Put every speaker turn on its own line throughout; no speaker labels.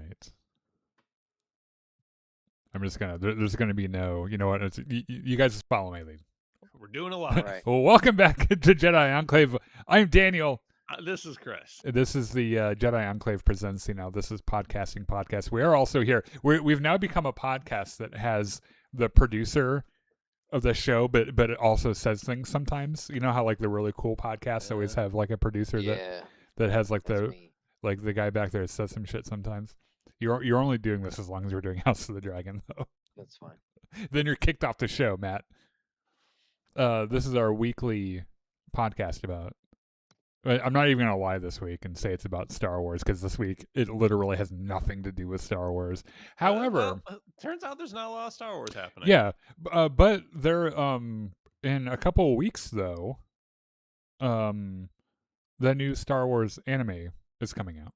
right. I'm just gonna. There's gonna be no. You know what? You guys just follow my lead.
We're doing a lot.
Right.
Well, welcome back to Jedi Enclave. I'm Daniel.
This is Chris.
This is the Jedi Enclave presents. This is podcasting podcast. We are also here. We've now become a podcast that has the producer of the show, but it also says things sometimes. You know how like the really cool podcasts always have like a producer that has like
that's
the
me.
like the guy back there that says some shit sometimes. You're only doing this as long as you're doing House of the Dragon, though.
That's fine.
Then you're kicked off the show, Matt. This is our weekly podcast about. I'm not even gonna lie this week and say it's about Star Wars because this week it literally has nothing to do with Star Wars. However,
turns out there's not a lot of Star Wars happening.
yeah, but there in a couple of weeks though, the new Star Wars anime is coming out.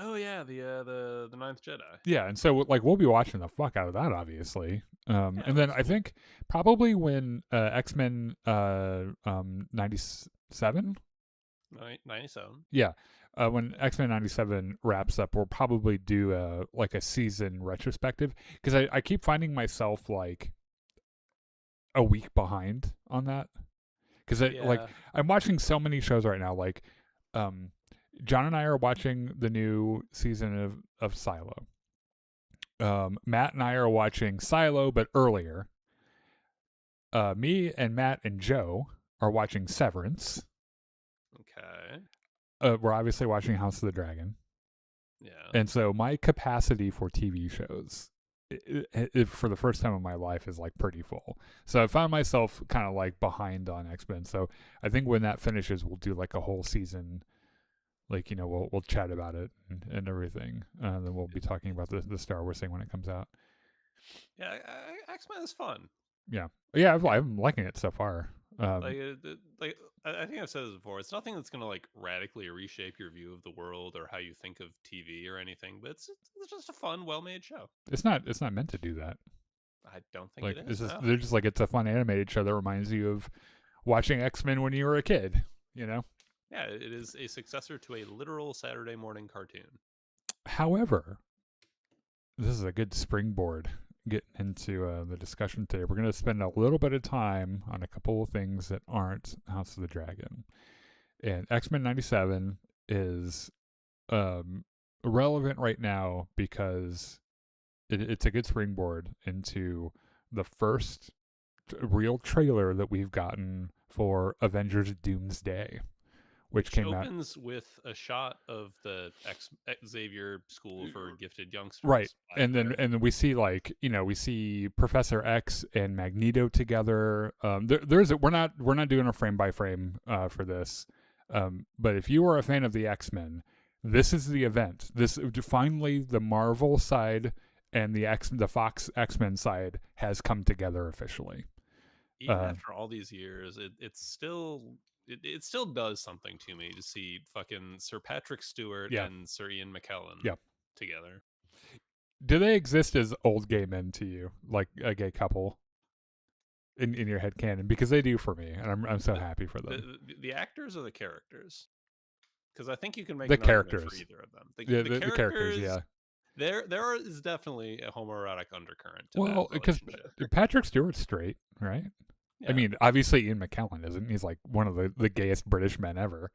Oh yeah, the Ninth Jedi.
Yeah, and so like we'll be watching the fuck out of that, obviously. And then I think probably when X-Men 97.
97.
Yeah, when X-Men 97 wraps up, we'll probably do a season retrospective because I keep finding myself like a week behind on that because like I'm watching so many shows right now. Like, John and I are watching the new season of Silo. Matt and I are watching Silo, but earlier. Me and Matt and Joe are watching Severance.
Okay.
We're obviously watching House of the Dragon.
Yeah.
And so my capacity for TV shows for the first time in my life is like pretty full. So I found myself kind of like behind on X-Men. So I think when that finishes, we'll do like a whole season. Like, we'll chat about it and everything. And then we'll be talking about the Star Wars thing when it comes out.
Yeah, X-Men is fun.
Yeah, I'm liking it so far.
I think I've said this before. It's nothing that's going to like radically reshape your view of the world or how you think of TV or anything. But it's just a fun, well-made show.
It's not meant to do that.
I don't think
like
it is.
they're just like it's a fun animated show that reminds you of watching X-Men when you were a kid.
Yeah, it is a successor to a literal Saturday morning cartoon.
However, this is a good springboard getting into the discussion today. We're going to spend a little bit of time on a couple of things that aren't House of the Dragon. And X-Men 97 is relevant right now because it's a good springboard into the first real trailer that we've gotten for Avengers Doomsday. Which came out
opens with a shot of the Xavier School for Gifted Youngsters,
right? And then we see we see Professor X and Magneto together. We're not doing a frame by frame for this, but if you are a fan of the X-Men, this is the event. This finally the Marvel side and the Fox X-Men side has come together officially.
Even after all these years, it's still. It still does something to me to see fucking Sir Patrick Stewart and Sir Ian McKellen together.
Do they exist as old gay men to you, like a gay couple, in your head canon? Because they do for me, and I'm so happy for them.
The actors or the characters? Because I think you can make
the
an
characters
argument for either of them.
The characters, yeah.
There is definitely a homoerotic undercurrent.
Well, because Patrick Stewart's straight, right? Yeah. I mean, obviously Ian McKellen isn't. He's like one of the gayest British men ever.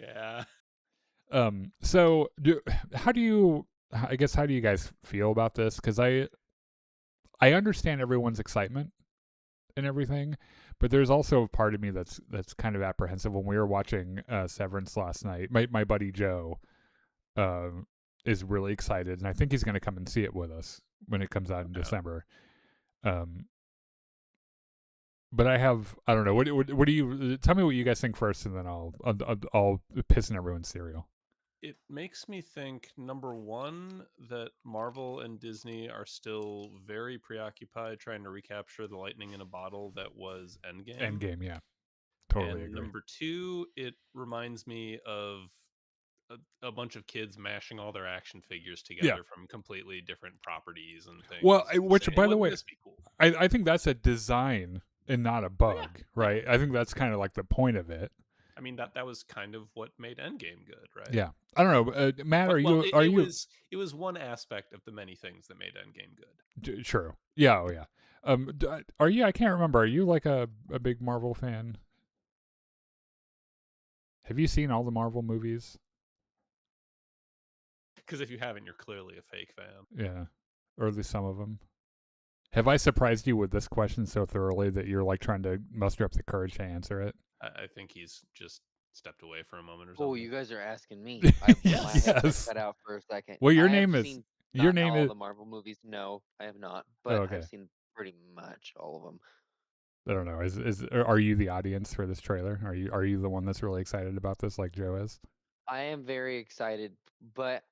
Yeah.
So how do you guys feel about this? Because I understand everyone's excitement and everything, but there's also a part of me that's kind of apprehensive. When we were watching Severance last night, my buddy Joe is really excited, and I think he's going to come and see it with us when it comes out in December. But I don't know. What do you tell me? What you guys think first, and then I'll piss in everyone's cereal.
It makes me think, number one, that Marvel and Disney are still very preoccupied trying to recapture the lightning in a bottle that was Endgame.
Endgame, yeah, totally
and
agree.
Number two, it reminds me of a bunch of kids mashing all their action figures together from completely different properties and things.
Well, which by the way,
cool?
I think that's a design and not a bug, right? I think that's kind of like the point of it.
I mean that was kind of what made Endgame good, right?
Yeah, I don't know. Matt,
Well,
are
well,
you
it,
are
it
you
was it was one aspect of the many things that made Endgame good.
true? Yeah, oh yeah. Are you? I can't remember. Are you like a big Marvel fan? Have you seen all the Marvel movies?
Because if you haven't, you're clearly a fake fan.
Yeah, or at least some of them. Have I surprised you with this question so thoroughly that you're like trying to muster up the courage to answer it?
I think he's just stepped away for a moment or
Oh,
something.
you guys are asking me. My
Yes.
headset
Yes.
cut out for a second.
Well,
I have seen
your
not
name
all
is
the Marvel movies. No, I have not,
oh,
but
okay.
I've seen pretty much all of them.
I don't know. Are you the audience for this trailer? Are you the one that's really excited about this, like Joe is?
I am very excited, but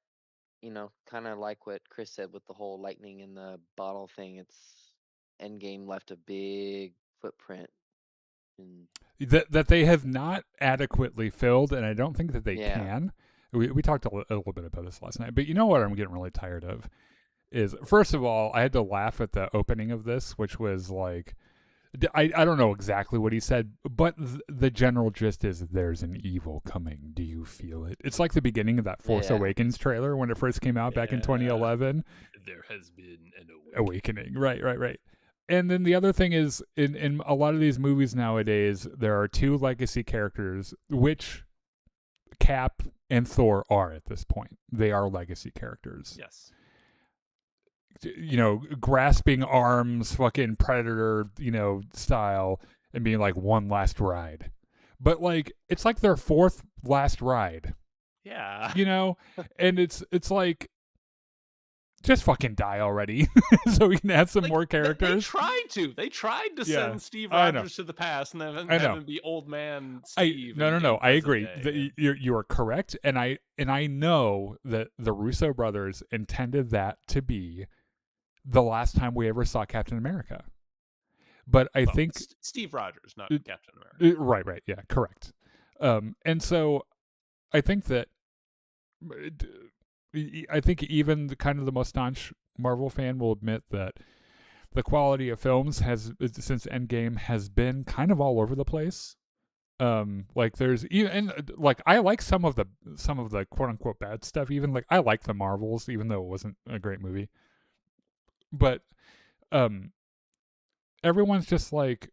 kind of like what Chris said with the whole lightning in the bottle thing. It's Endgame left a big footprint, and
That they have not adequately filled, and I don't think that they
yeah,
can. We talked a little bit about this last night, but you know what I'm getting really tired of is, first of all, I had to laugh at the opening of this, which was like, I don't know exactly what he said, but the general gist is there's an evil coming. Do you feel it? It's like the beginning of that Force
Yeah.
Awakens trailer when it first came out back in
Yeah.
2011.
There has been an
Awakening. Right. And then the other thing is, in a lot of these movies nowadays, there are two legacy characters, which Cap and Thor are at this point. They are legacy characters.
Yes.
You know, grasping arms, fucking Predator, style, and being like one last ride. But like, it's like their fourth last ride,
Yeah.
and it's like, just fucking die already, so we can have some more characters.
They tried to
Yeah,
send Steve
I know.
Rogers to the past and then
I know.
have him be old man Steve.
No. I agree.
Day.
You are correct, and I know that the Russo brothers intended that to be the last time we ever saw Captain America. But I think
Steve Rogers, not Captain America.
Right. Yeah, correct. And so I think that even the most staunch Marvel fan will admit that the quality of films has, since Endgame, has been kind of all over the place. Like there's even, like, I like some of the quote unquote bad stuff. Even like, I like the Marvels, even though it wasn't a great movie. But everyone's just like,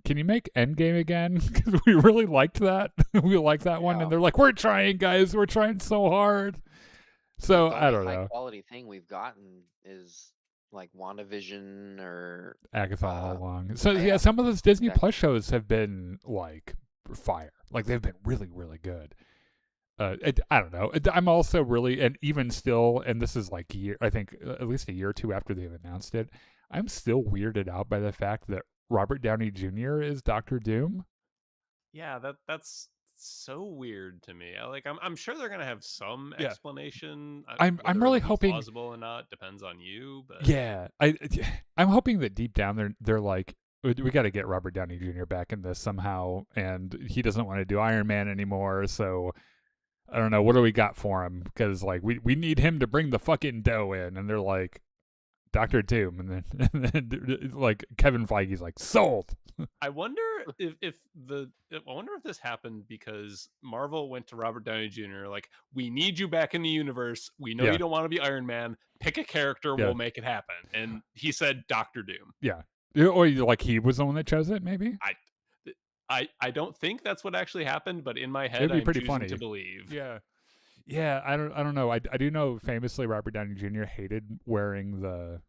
can you make Endgame again? Because we really liked that. We liked that one, and they're like, we're trying, guys. We're trying so hard. So I don't know.
High quality thing we've gotten is like WandaVision or
Agatha all along. So yeah, some of those Disney Plus shows have been like fire. Like they've been really, really good. I don't know. I'm also really, and even still, and this is like I think at least a year or two after they've announced it, I'm still weirded out by the fact that Robert Downey Jr. is Doctor Doom.
Yeah, that's so weird to me. I'm sure they're gonna have some explanation.
I'm really hoping
plausible or not depends on you, but
yeah, I'm hoping that deep down they're like, we got to get Robert Downey Jr. back in this somehow, and he doesn't want to do Iron Man anymore, so I don't know, what do we got for him? Because like we need him to bring the fucking dough in, and they're like, Doctor Doom, and then like Kevin Feige's like, sold.
I wonder if this happened because Marvel went to Robert Downey Jr. like, we need you back in the universe. We know you don't want to be Iron Man. Pick a character, we'll make it happen. And he said Doctor Doom.
Yeah, or like he was the one that chose it, maybe.
I don't think that's what actually happened, but in my head, I'm
pretty
choosing
funny
to believe.
Yeah, I don't know. I do know famously Robert Downey Jr. hated wearing the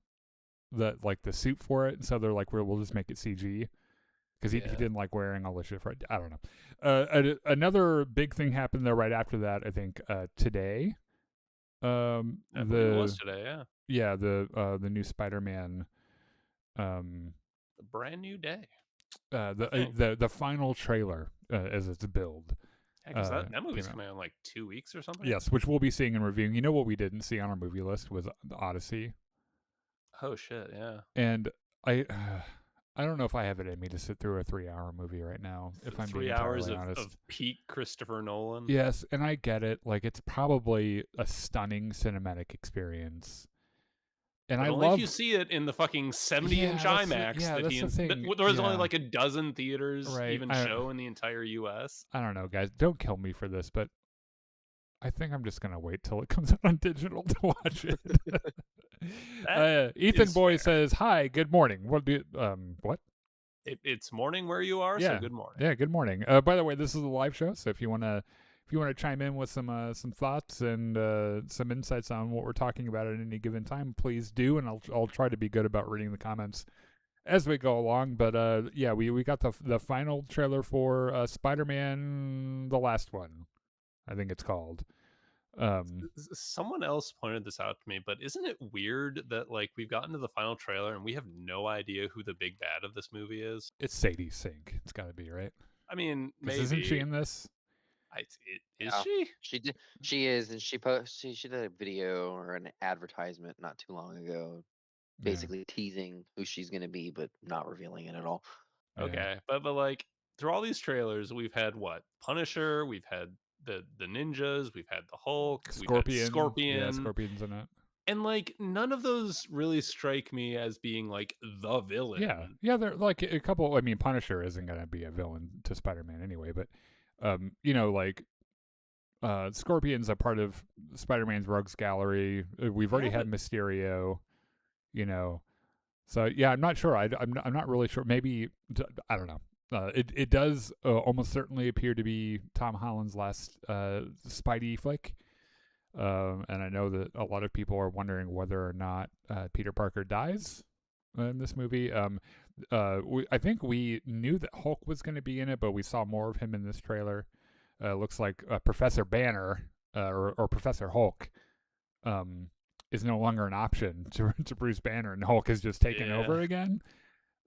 suit for it, and so they're like, we'll just make it CG because he didn't like wearing all the shit for it. I don't know. Another big thing happened there right after that. I think today.
It was today,
yeah. The new Spider-Man.
A brand new day.
The final trailer as it's billed.
Because that movie's coming out in like 2 weeks or something.
Yes, which we'll be seeing and reviewing. You know what we didn't see on our movie list was the Odyssey.
Oh shit, yeah.
And I don't know if I have it in me to sit through a 3-hour movie right now. If I'm
3 hours
being honest.
of peak Christopher Nolan.
Yes, and I get it. Like, it's probably a stunning cinematic experience. And
but
I
only
love
if you see it in the fucking 70-inch IMAX
that's the thing.
There's only like a dozen theaters
Right.
even show in the entire US.
I don't know, guys. Don't kill me for this, but I think I'm just gonna wait till it comes out on digital to watch it. Ethan Boy says, "Hi, good morning. What do what?
It's morning where you are,
Yeah.
so good morning.
Yeah, good morning. By the way, this is a live show, so if you wanna chime in with some thoughts and some insights on what we're talking about at any given time, please do, and I'll try to be good about reading the comments as we go along. But yeah, we got the final trailer for Spider-Man, the last one, I think it's called.
Someone else pointed this out to me, but isn't it weird that like we've gotten to the final trailer and we have no idea who the big bad of this movie is?
It's Sadie Sink. It's got to be, right?
I mean, maybe
isn't she in this?
Is she?
She is, and she did a video or an advertisement not too long ago, basically teasing who she's gonna be, but not revealing it at all.
Okay, but like through all these trailers, we've had what? Punisher, we've had the ninjas, we've had the Hulk,
Scorpion.
we've had Scorpion.
Yeah, Scorpion's in it.
And like none of those really strike me as being like the villain.
Yeah, they're like a couple. I mean, Punisher isn't gonna be a villain to Spider-Man anyway, but you know, like Scorpion's a part of Spider-Man's Rogues Gallery. We've already had Mysterio, you know. So yeah, I'm not sure. I'm not really sure. Maybe I don't know. It does almost certainly appear to be Tom Holland's last Spidey flick. And I know that a lot of people are wondering whether or not Peter Parker dies in this movie. I think we knew that Hulk was going to be in it, but we saw more of him in this trailer. Looks like Professor Banner or Professor Hulk is no longer an option to Bruce Banner, and Hulk is just taken over again.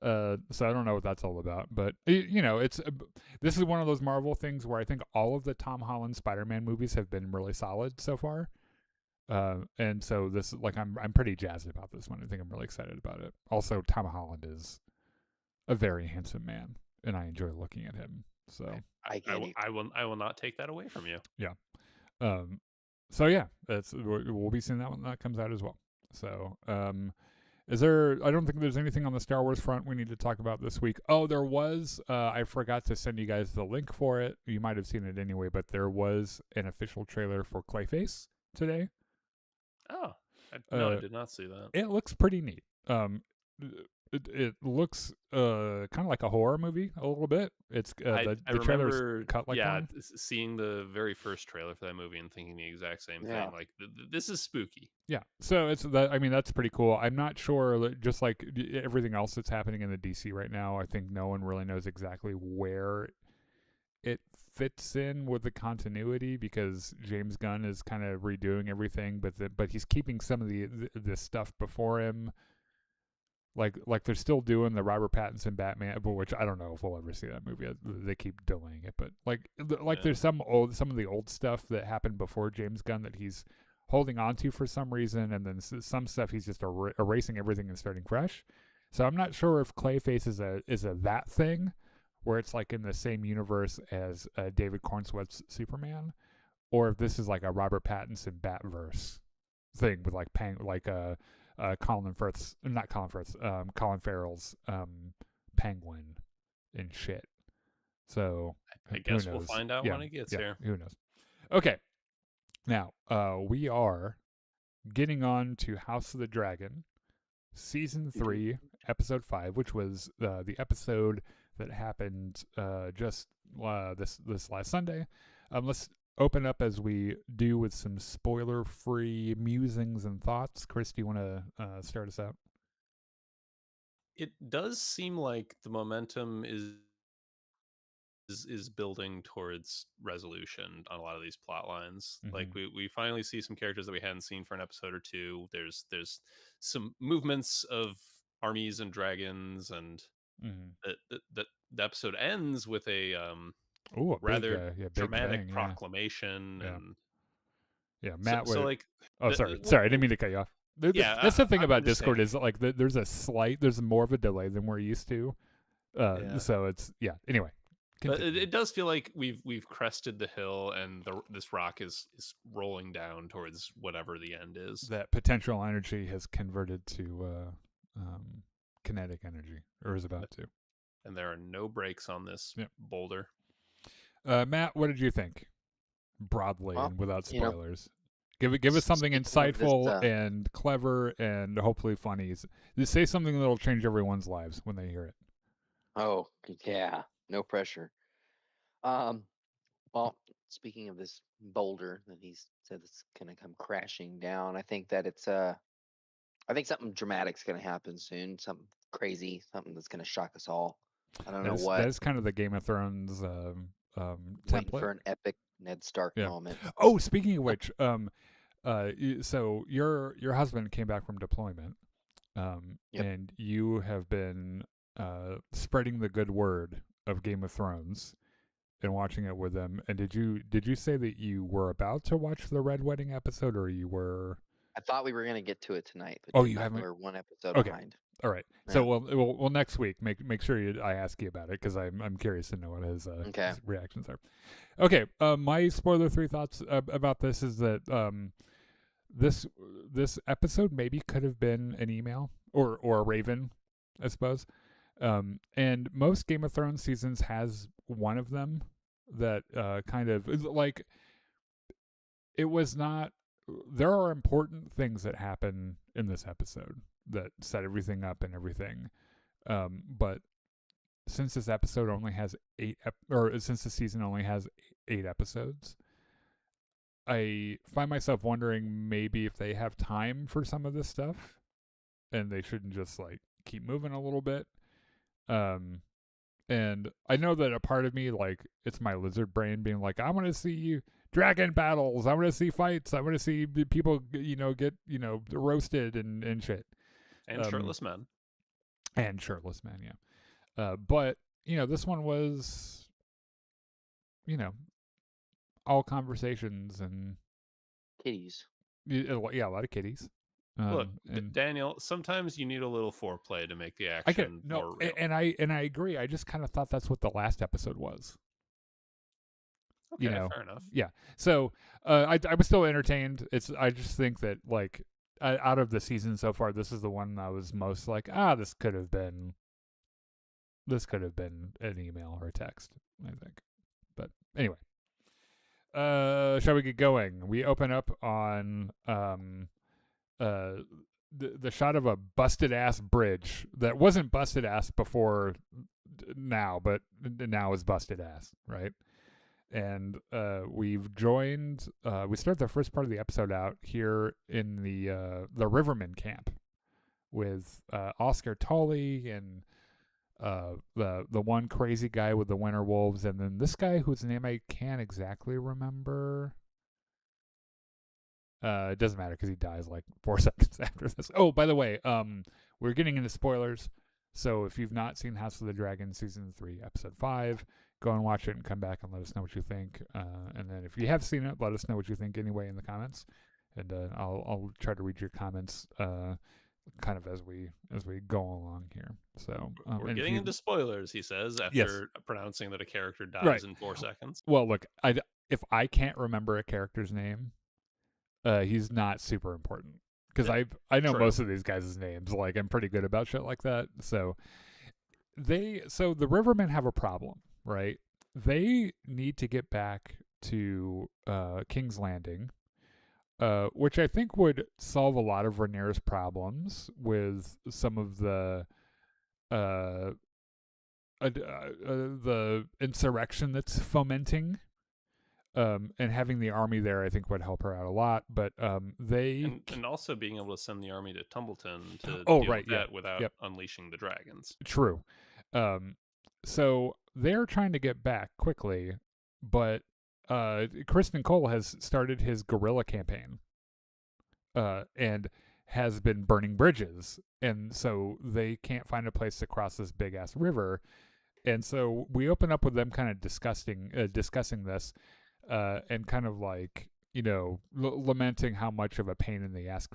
So I don't know what that's all about, but you know, this is one of those Marvel things where I think all of the Tom Holland Spider-Man movies have been really solid so far. And so this, like, I'm pretty jazzed about this one. I think I'm really excited about it. Also, Tom Holland is a very handsome man, and I enjoy looking at him. So
I will not take that away from you.
Yeah. So yeah, we'll be seeing that when that comes out as well. So is there? I don't think there's anything on the Star Wars front we need to talk about this week. Oh, there was. I forgot to send you guys the link for it. You might have seen it anyway, but there was an official trailer for Clayface today.
Oh, I did not see that.
It looks pretty neat. It looks kind of like a horror movie a little bit. It's the trailer's cut like one.
Seeing the very first trailer for that movie and thinking the exact same thing. Like this is spooky.
Yeah, so it's that. I mean, that's pretty cool. I'm not sure. Just like everything else that's happening in the DC right now, I think no one really knows exactly where it fits in with the continuity, because James Gunn is kind of redoing everything, but he's keeping some of the stuff before him. Like they're still doing the Robert Pattinson Batman, but which I don't know if we'll ever see that movie. They keep delaying it, but there's some of the old stuff that happened before James Gunn that he's holding on to for some reason, and then some stuff he's just erasing everything and starting fresh. So I'm not sure if Clayface is a that thing where it's like in the same universe as David Cornsweet's Superman, or if this is like a Robert Pattinson Batverse thing with like Colin Farrell's Penguin and shit. So
I guess we'll find out when it gets here.
Who knows? Okay. Now, we are getting on to House of the Dragon, Season 3, Episode 5, which was the episode that happened just this last Sunday. Let's open up as we do with some spoiler-free musings and thoughts. Chris, do you want to start us out?
It does seem like the momentum is building towards resolution on a lot of these plot lines. Mm-hmm. Like we finally see some characters that we hadn't seen for an episode or two. There's some movements of armies and dragons, and the episode ends with a rather dramatic proclamation.
And Matt.
So like,
sorry, I didn't mean to cut you off. That's the thing about Discord is like there's more of a delay than we're used to. So it's anyway.
But it does feel like we've crested the hill, and this rock is rolling down towards whatever the end is.
That potential energy has converted to kinetic energy, or is about to.
And there are no brakes on this boulder.
Matt, what did you think? Broadly and without spoilers. Give us something insightful and clever and hopefully funny. Just say something that'll change everyone's lives when they hear it.
Oh, yeah. No pressure. Well, speaking of this boulder that he said it's gonna come crashing down, I think that I think something dramatic's gonna happen soon. Something crazy, something that's gonna shock us all. I don't know what.
That is kind of the Game of Thrones template
for an epic Ned Stark moment.
Oh, speaking of which, so your husband came back from deployment, and you have been spreading the good word of Game of Thrones and watching it with them. And did you say that you were about to watch the Red Wedding episode, or you were?
I thought we were going to get to it tonight. But
you haven't?
We're one episode behind.
All right. Yeah. So well, next week make sure I ask you about it, because I'm curious to know what his reactions are. Okay. My spoiler-free thoughts about this is that this episode maybe could have been an email or a raven, I suppose. And most Game of Thrones seasons has one of them that kind of like, it was not. There are important things that happen in this episode that set everything up and everything. But since this episode only has since the season only has 8 episodes, I find myself wondering maybe if they have time for some of this stuff and they shouldn't just like keep moving a little bit. And I know that a part of me, like, it's my lizard brain being like, I want to see dragon battles. I want to see fights. I want to see people, get, roasted and shit.
And shirtless men.
And shirtless men, yeah. But, this one was, all conversations and
kitties.
Yeah, a lot of kitties.
Look, Daniel, sometimes you need a little foreplay to make the action more real.
And I agree. I just kind of thought that's what the last episode was.
Okay, fair enough.
Yeah. So I was still entertained. I just think that, like, out of the season so far, this is the one I was most like, this could have been an email or a text, I think. But anyway, shall we get going? We open up on the shot of a busted ass bridge that wasn't busted ass before now, but now is busted ass, right? And we've joined. We start the first part of the episode out here in the Riverman camp with Oscar Tully and the one crazy guy with the winter wolves, and then this guy whose name I can't exactly remember. It doesn't matter because he dies like 4 seconds after this. Oh, by the way, we're getting into spoilers. So if you've not seen House of the Dragon Season 3, Episode 5, go and watch it and come back and let us know what you think. And then if you have seen it, let us know what you think anyway in the comments. And I'll try to read your comments kind of as we go along here. So
we're getting into spoilers, he says, after pronouncing that a character dies in 4 seconds.
Well, look, if I can't remember a character's name, he's not super important, because I know most of these guys' names. Like, I'm pretty good about shit like that. So the Rivermen have a problem, right? They need to get back to King's Landing, which I think would solve a lot of Rhaenyra's problems with some of the insurrection that's fomenting. And having the army there, I think, would help her out a lot. But
and also being able to send the army to Tumbleton to deal with that without unleashing the dragons.
True. So they're trying to get back quickly, but Criston Cole has started his guerrilla campaign, and has been burning bridges, and so they can't find a place to cross this big ass river. And so we open up with them kind of discussing this. And kind of like, lamenting how much of a pain in the ass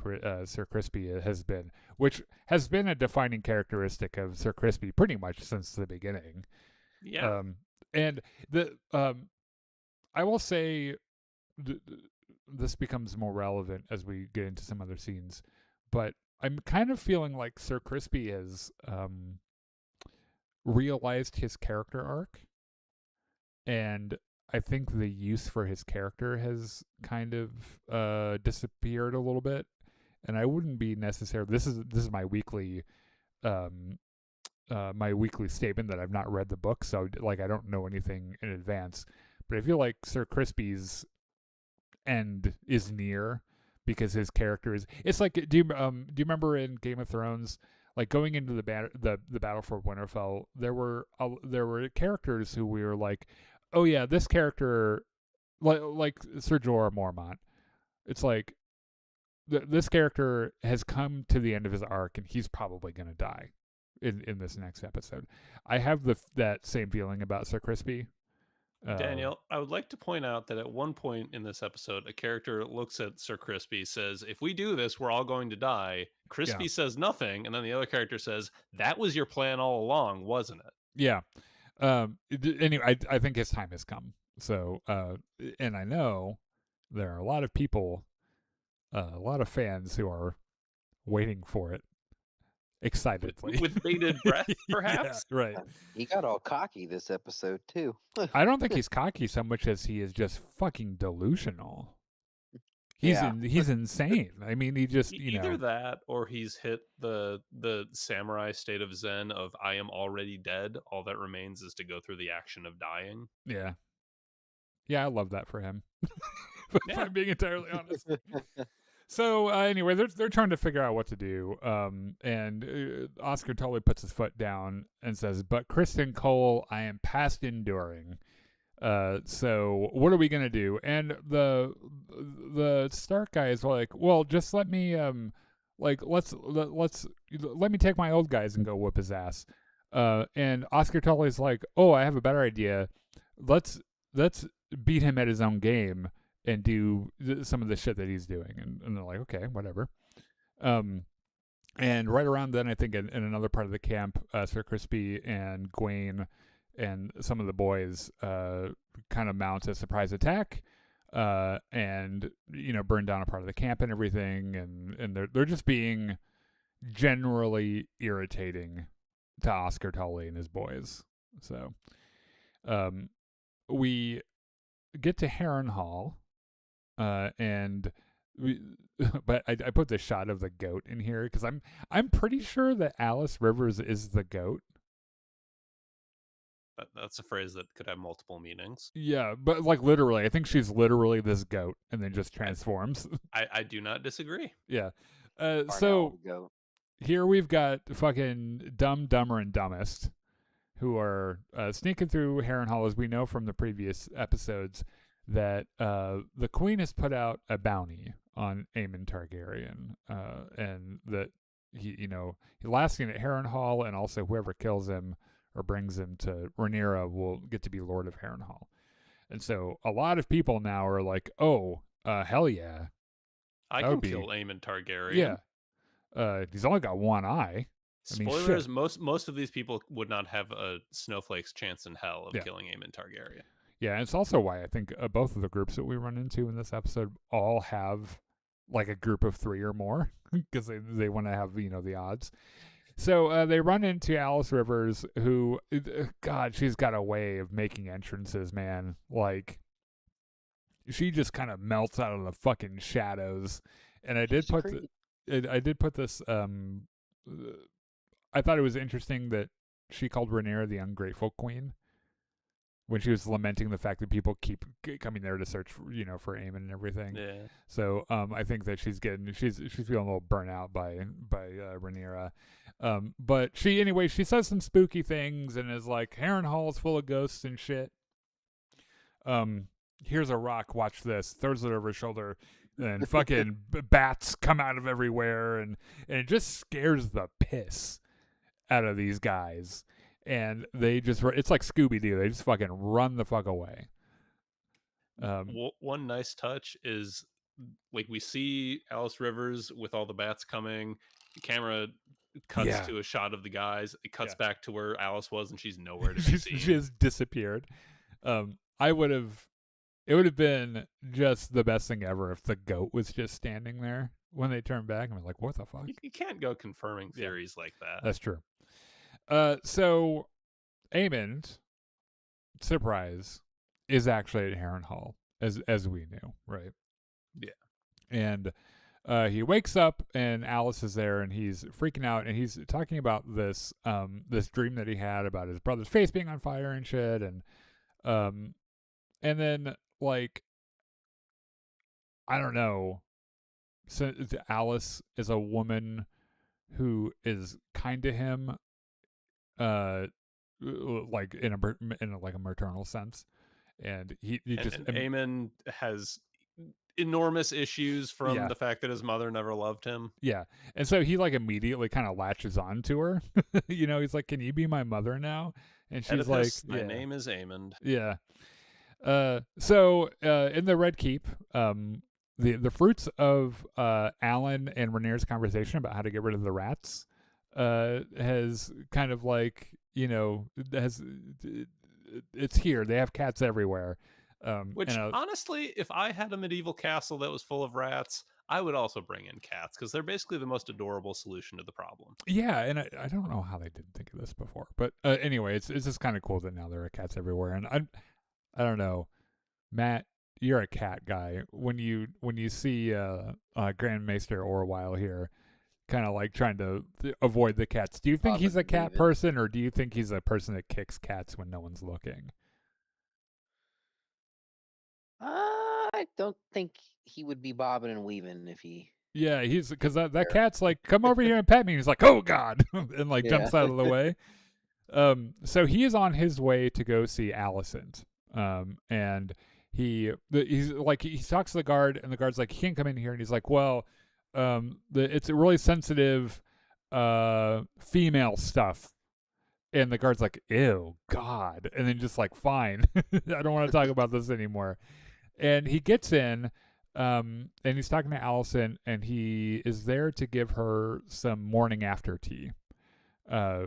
Sir Crispy has been, which has been a defining characteristic of Sir Crispy pretty much since the beginning.
Yeah.
And I will say this becomes more relevant as we get into some other scenes, but I'm kind of feeling like Sir Crispy has realized his character arc, and I think the use for his character has kind of disappeared a little bit. And I wouldn't be necessarily. This is my weekly statement that I've not read the book, so like I don't know anything in advance. But I feel like Sir Crispy's end is near because his character is. It's like do you remember in Game of Thrones, like going into the battle for Winterfell, there were characters who we were like, oh yeah, this character, like Sir Jorah Mormont. It's like this character has come to the end of his arc, and he's probably going to die in this next episode. I have that same feeling about Sir Crispy.
Daniel, I would like to point out that at one point in this episode, a character looks at Sir Crispy, says, "If we do this, we're all going to die." Crispy says nothing, and then the other character says, "That was your plan all along, wasn't it?"
Yeah. Anyway, I think his time has come. So, and I know there are a lot of people, a lot of fans who are waiting for it excitedly.
With bated breath, perhaps?
Yeah, right.
He got all cocky this episode, too.
I don't think he's cocky so much as he is just fucking delusional. He's insane. I mean, he just,
either that or he's hit the samurai state of Zen of I am already dead. All that remains is to go through the action of dying.
Yeah. Yeah, I love that for him. If I'm being entirely honest. So anyway, they're trying to figure out what to do, and Oscar Tully puts his foot down and says, "But Criston Cole, I am past enduring. So what are we gonna do?" And the Stark guy is like, "Well, just let me let me take my old guys and go whoop his ass." And Oscar Tully's like, "Oh, I have a better idea. Let's beat him at his own game." And do some of the shit that he's doing, and they're like, okay, whatever. And right around then, I think in another part of the camp, Sir Crispy and Gwaine and some of the boys kind of mount a surprise attack, and burn down a part of the camp and everything, and they're just being generally irritating to Oscar Tully and his boys. So, we get to Harrenhal. And but I put the shot of the goat in here because I'm pretty sure that Alice Rivers is the goat.
That's a phrase that could have multiple meanings.
Yeah, but like literally, I think she's literally this goat and then just transforms.
I do not disagree.
Yeah. So here we've got fucking Dumber, and Dumbest, who are sneaking through Harrenhal, as we know from the previous episodes. That the Queen has put out a bounty on Aemon Targaryen, and that he's lasting at Harrenhal, and also whoever kills him or brings him to Rhaenyra will get to be Lord of Harrenhal. And so a lot of people now are like, "Oh, hell yeah,
I can kill Aemon Targaryen."
Yeah, he's only got one eye.
Spoilers: most of these people would not have a snowflake's chance in hell of killing Aemon Targaryen.
Yeah, and it's also why I think both of the groups that we run into in this episode all have like a group of 3 or more because they want to have the odds. So they run into Alice Rivers, who, God, she's got a way of making entrances, man. Like she just kind of melts out of the fucking shadows. And I did put this. I thought it was interesting that she called Rhaenyra the ungrateful queen. When she was lamenting the fact that people keep coming there to search, for Aemon and everything.
Yeah.
So I think that she's feeling a little burnt out by Rhaenyra. But she says some spooky things and is like, Harrenhal is full of ghosts and shit. Here's a rock. Watch this. Throws it over his shoulder, and fucking bats come out of everywhere, and it just scares the piss out of these guys. And they just, it's like Scooby-Doo. They just fucking run the fuck away.
One nice touch is, like, we see Alice Rivers with all the bats coming. The camera cuts to a shot of the guys. It cuts back to where Alice was, and she's nowhere to be seen.
She has disappeared. It would have been just the best thing ever if the goat was just standing there when they turned back. I'm like, what the fuck?
You can't go confirming theories like that.
That's true. So Aemond, surprise, is actually at Harrenhal, as we knew, right?
Yeah.
And he wakes up and Alice is there and he's freaking out and he's talking about this this dream that he had about his brother's face being on fire and shit, and then like, I don't know, so Alice is a woman who is kind to him like in a like a maternal sense, and he just
Aemond has enormous issues from the fact that his mother never loved him.
Yeah. And so he like immediately kind of latches on to her. He's like, "Can you be my mother now?" And she's
Oedipus,
like,
my name is Aemond.
Yeah. So in the Red Keep, the fruits of Alan and Rhaenyra's conversation about how to get rid of the rats has kind of like, it's here. They have cats everywhere.
Which honestly, if I had a medieval castle that was full of rats, I would also bring in cats because they're basically the most adorable solution to the problem.
Yeah, and I don't know how they didn't think of this before, but anyway, it's just kind of cool that now there are cats everywhere, and I don't know, Matt, you're a cat guy. When you see Grand Maester Orwyle here, kind of like trying to avoid the cats, do you think he's a cat person, or do you think he's a person that kicks cats when no one's looking?
I don't think he would be bobbing and weaving if he.
Yeah, he's because that cat's like, "Come over here and pet me." And he's like, "Oh God," and like jumps out of the way. So he is on his way to go see Alicent. And he talks to the guard, and the guard's like, "He can't come in here," and he's like, "Well, it's a really sensitive female stuff." And the guard's like, "Ew, God," and then just like, "Fine, I don't want to talk about this anymore." And he gets in, and he's talking to Alicent, and he is there to give her some morning after tea,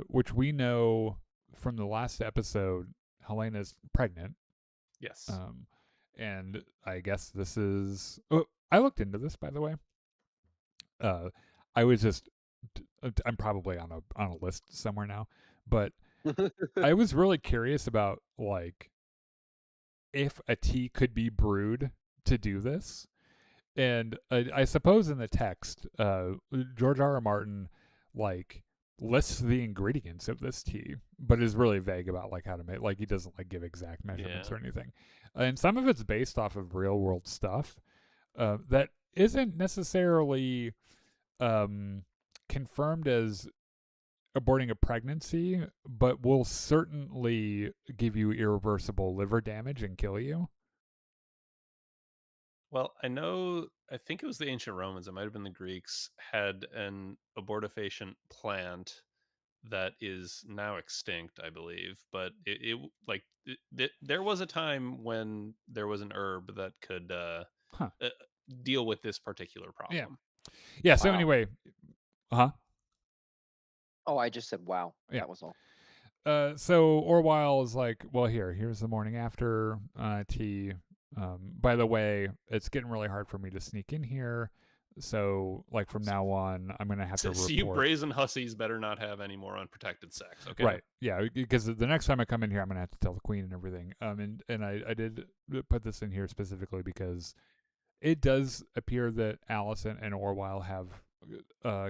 which we know from the last episode, Helena's pregnant.
Yes.
And I guess this is. Oh, I looked into this, by the way. I was just. I'm probably on a list somewhere now, but I was really curious about like if a tea could be brewed to do this. And I suppose in the text, George R.R. Martin like lists the ingredients of this tea, but is really vague about like how to make. Like he doesn't like give exact measurements or anything. And some of it's based off of real world stuff that isn't necessarily confirmed as aborting a pregnancy, but will certainly give you irreversible liver damage and kill you.
Well, I think it was the ancient Romans, it might have been the Greeks, had an abortifacient plant that is now extinct, I believe. But there was a time when there was an herb that could deal with this particular problem.
Yeah. So anyway,
Oh, I just said wow.
Yeah.
That was all.
So Orwyle is like, "Well, here's the morning after tea. By the way, it's getting really hard for me to sneak in here. So, like, from now on, I'm going to have to report."
So you brazen hussies better not have any more unprotected sex, okay?
Right, yeah, because the next time I come in here, I'm going to have to tell the queen and everything. And I did put this in here specifically because it does appear that Alicent and Orwyle have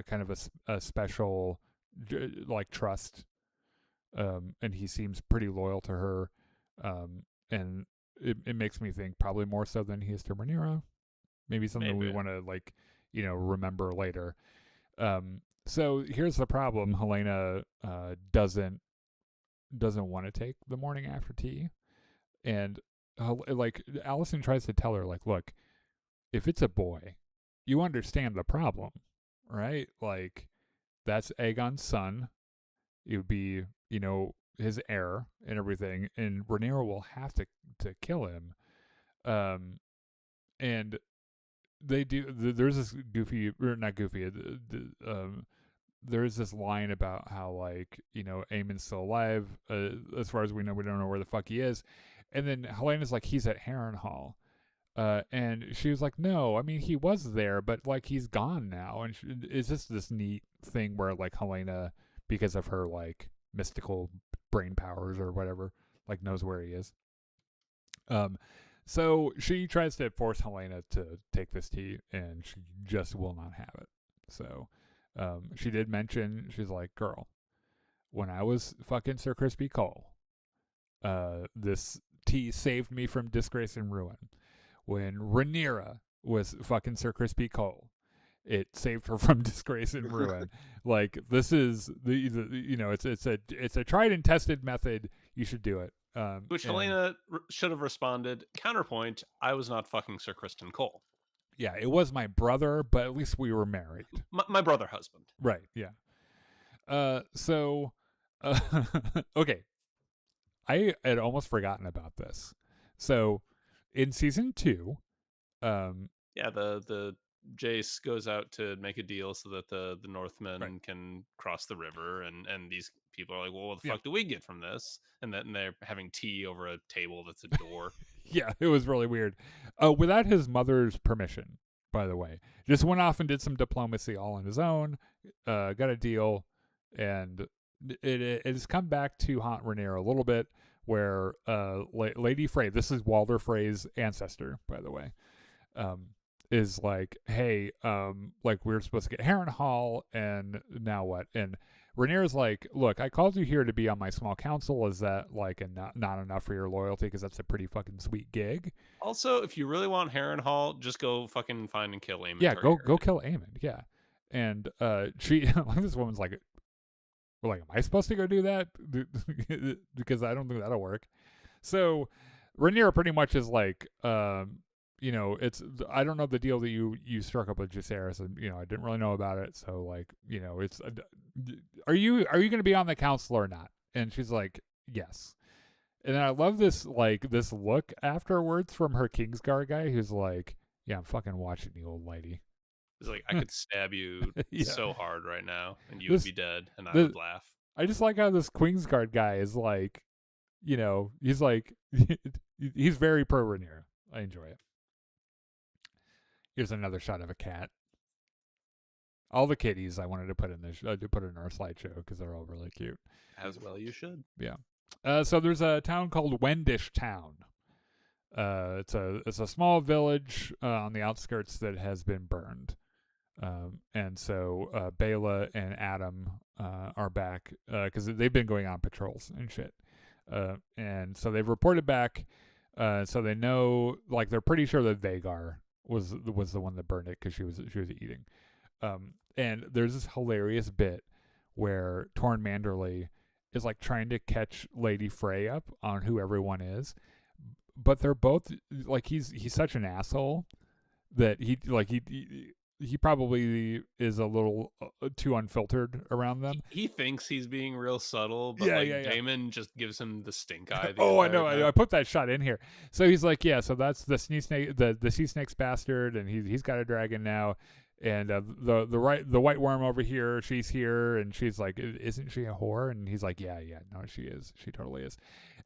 kind of a special, like, trust. And he seems pretty loyal to her. And it makes me think probably more so than he is to Rhaenyra. Maybe something we want to like, remember later. So here's the problem: Helena doesn't want to take the morning after tea, and like Alicent tries to tell her, like, look, if it's a boy, you understand the problem, right? Like, that's Aegon's son. It would be, his heir and everything, and Rhaenyra will have to kill him. And they do. There's this goofy, or not goofy, there's this line about how, like, you know, Aemon's still alive. As far as we know, we don't know where the fuck he is. And then Helena's like, he's at Harrenhal. And she was like, no, I mean, he was there, but like, he's gone now. And it's just this neat thing where, like, Helena, because of her like mystical brain powers or whatever, like, knows where he is. So she tries to force Helena to take this tea, and she just will not have it. So, she did mention, she's like, girl, when I was fucking Sir Crispy Cole, this tea saved me from disgrace and ruin. When Rhaenyra was fucking Sir Crispy Cole, it saved her from disgrace and ruin. Like, this is the you know, it's a tried and tested method. You should do it.
Which Helena should have responded. Counterpoint: I was not fucking Sir Criston Cole.
Yeah, it was my brother, but at least we were married.
My brother husband.
Right. Yeah. So, okay. I had almost forgotten about this. So, in season 2,
yeah, the Jace goes out to make a deal so that the Northmen can cross the river, and these people are like, well, what the fuck do we get from this? And then they're having tea over a table that's a door.
Yeah, it was really weird. Without his mother's permission, by the way. Just went off and did some diplomacy all on his own, got a deal, and it has come back to haunt Rhaenyra a little bit, where Lady Frey, this is Walder Frey's ancestor, by the way, is like, hey, like, we were supposed to get Harrenhal, and now what? And Rhaenyra's like, look, I called you here to be on my small council. Is that like not enough for your loyalty? Because that's a pretty fucking sweet gig.
Also, if you really want Harrenhal, just go fucking find and kill Aemon.
Yeah, go kill Aemon. Yeah, and she, like, this woman's like, well, like, am I supposed to go do that? Because I don't think that'll work. So Rhaenyra pretty much is like, you know, it's, I don't know the deal that you struck up with Jacaerys, and, you know, I didn't really know about it. So, like, you know, it's, are you going to be on the council or not? And she's like, yes. And I love this, like, this look afterwards from her Kingsguard guy, who's like, yeah, I'm fucking watching you, old lady.
It's like, I could stab you so hard right now, and you would be dead, and I would laugh.
I just like how this Queensguard guy is like, you know, he's like, he's very pro Rhaenyra. I enjoy it. Here's another shot of a cat. All the kitties I wanted to put in this, to put in our slideshow because they're all really cute.
As well you should.
Yeah. So there's a town called Wendish Town. It's a small village on the outskirts that has been burned. And so Bela and Adam are back because they've been going on patrols and shit. And so they've reported back. So they know, like, they're pretty sure that Vhagar was the one that burned it because she was eating. And there's this hilarious bit where Torn Manderly is like trying to catch Lady Frey up on who everyone is, but they're both like, he's such an asshole that he probably is a little too unfiltered around them.
He thinks he's being real subtle, but Daemon just gives him the stink eye.
I know. I put that shot in here. So he's like, yeah, so that's the sea snake, the sea snake's bastard, and he's got a dragon now. And the white worm over here, she's here, and she's like, isn't she a whore? And he's like, yeah, no, she is. She totally is.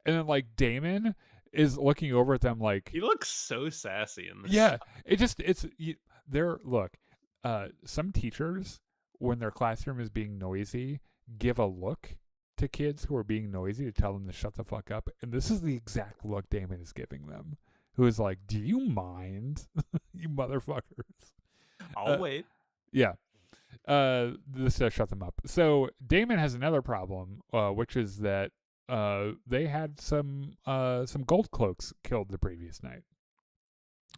And then, like, Daemon is looking over at them like,
he looks so sassy in this.
Yeah, look. Some teachers, when their classroom is being noisy, give a look to kids who are being noisy to tell them to shut the fuck up. And this is the exact look Daemon is giving them, who is like, do you mind, you motherfuckers?
I'll wait.
Yeah. This does shut them up. So Daemon has another problem, which is that they had some gold cloaks killed the previous night.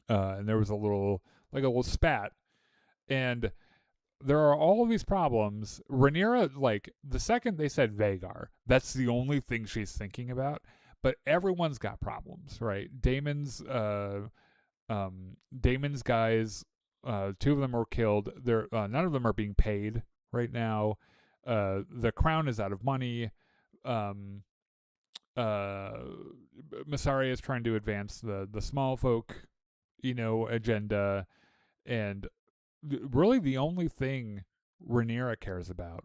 And there was a little spat. And there are all of these problems. Rhaenyra, like, the second they said Vhagar, that's the only thing she's thinking about. But everyone's got problems, right? Daemon's guys, 2 of them were killed. None of them are being paid right now. The crown is out of money. Mysaria is trying to advance the small folk, agenda, and really the only thing Rhaenyra cares about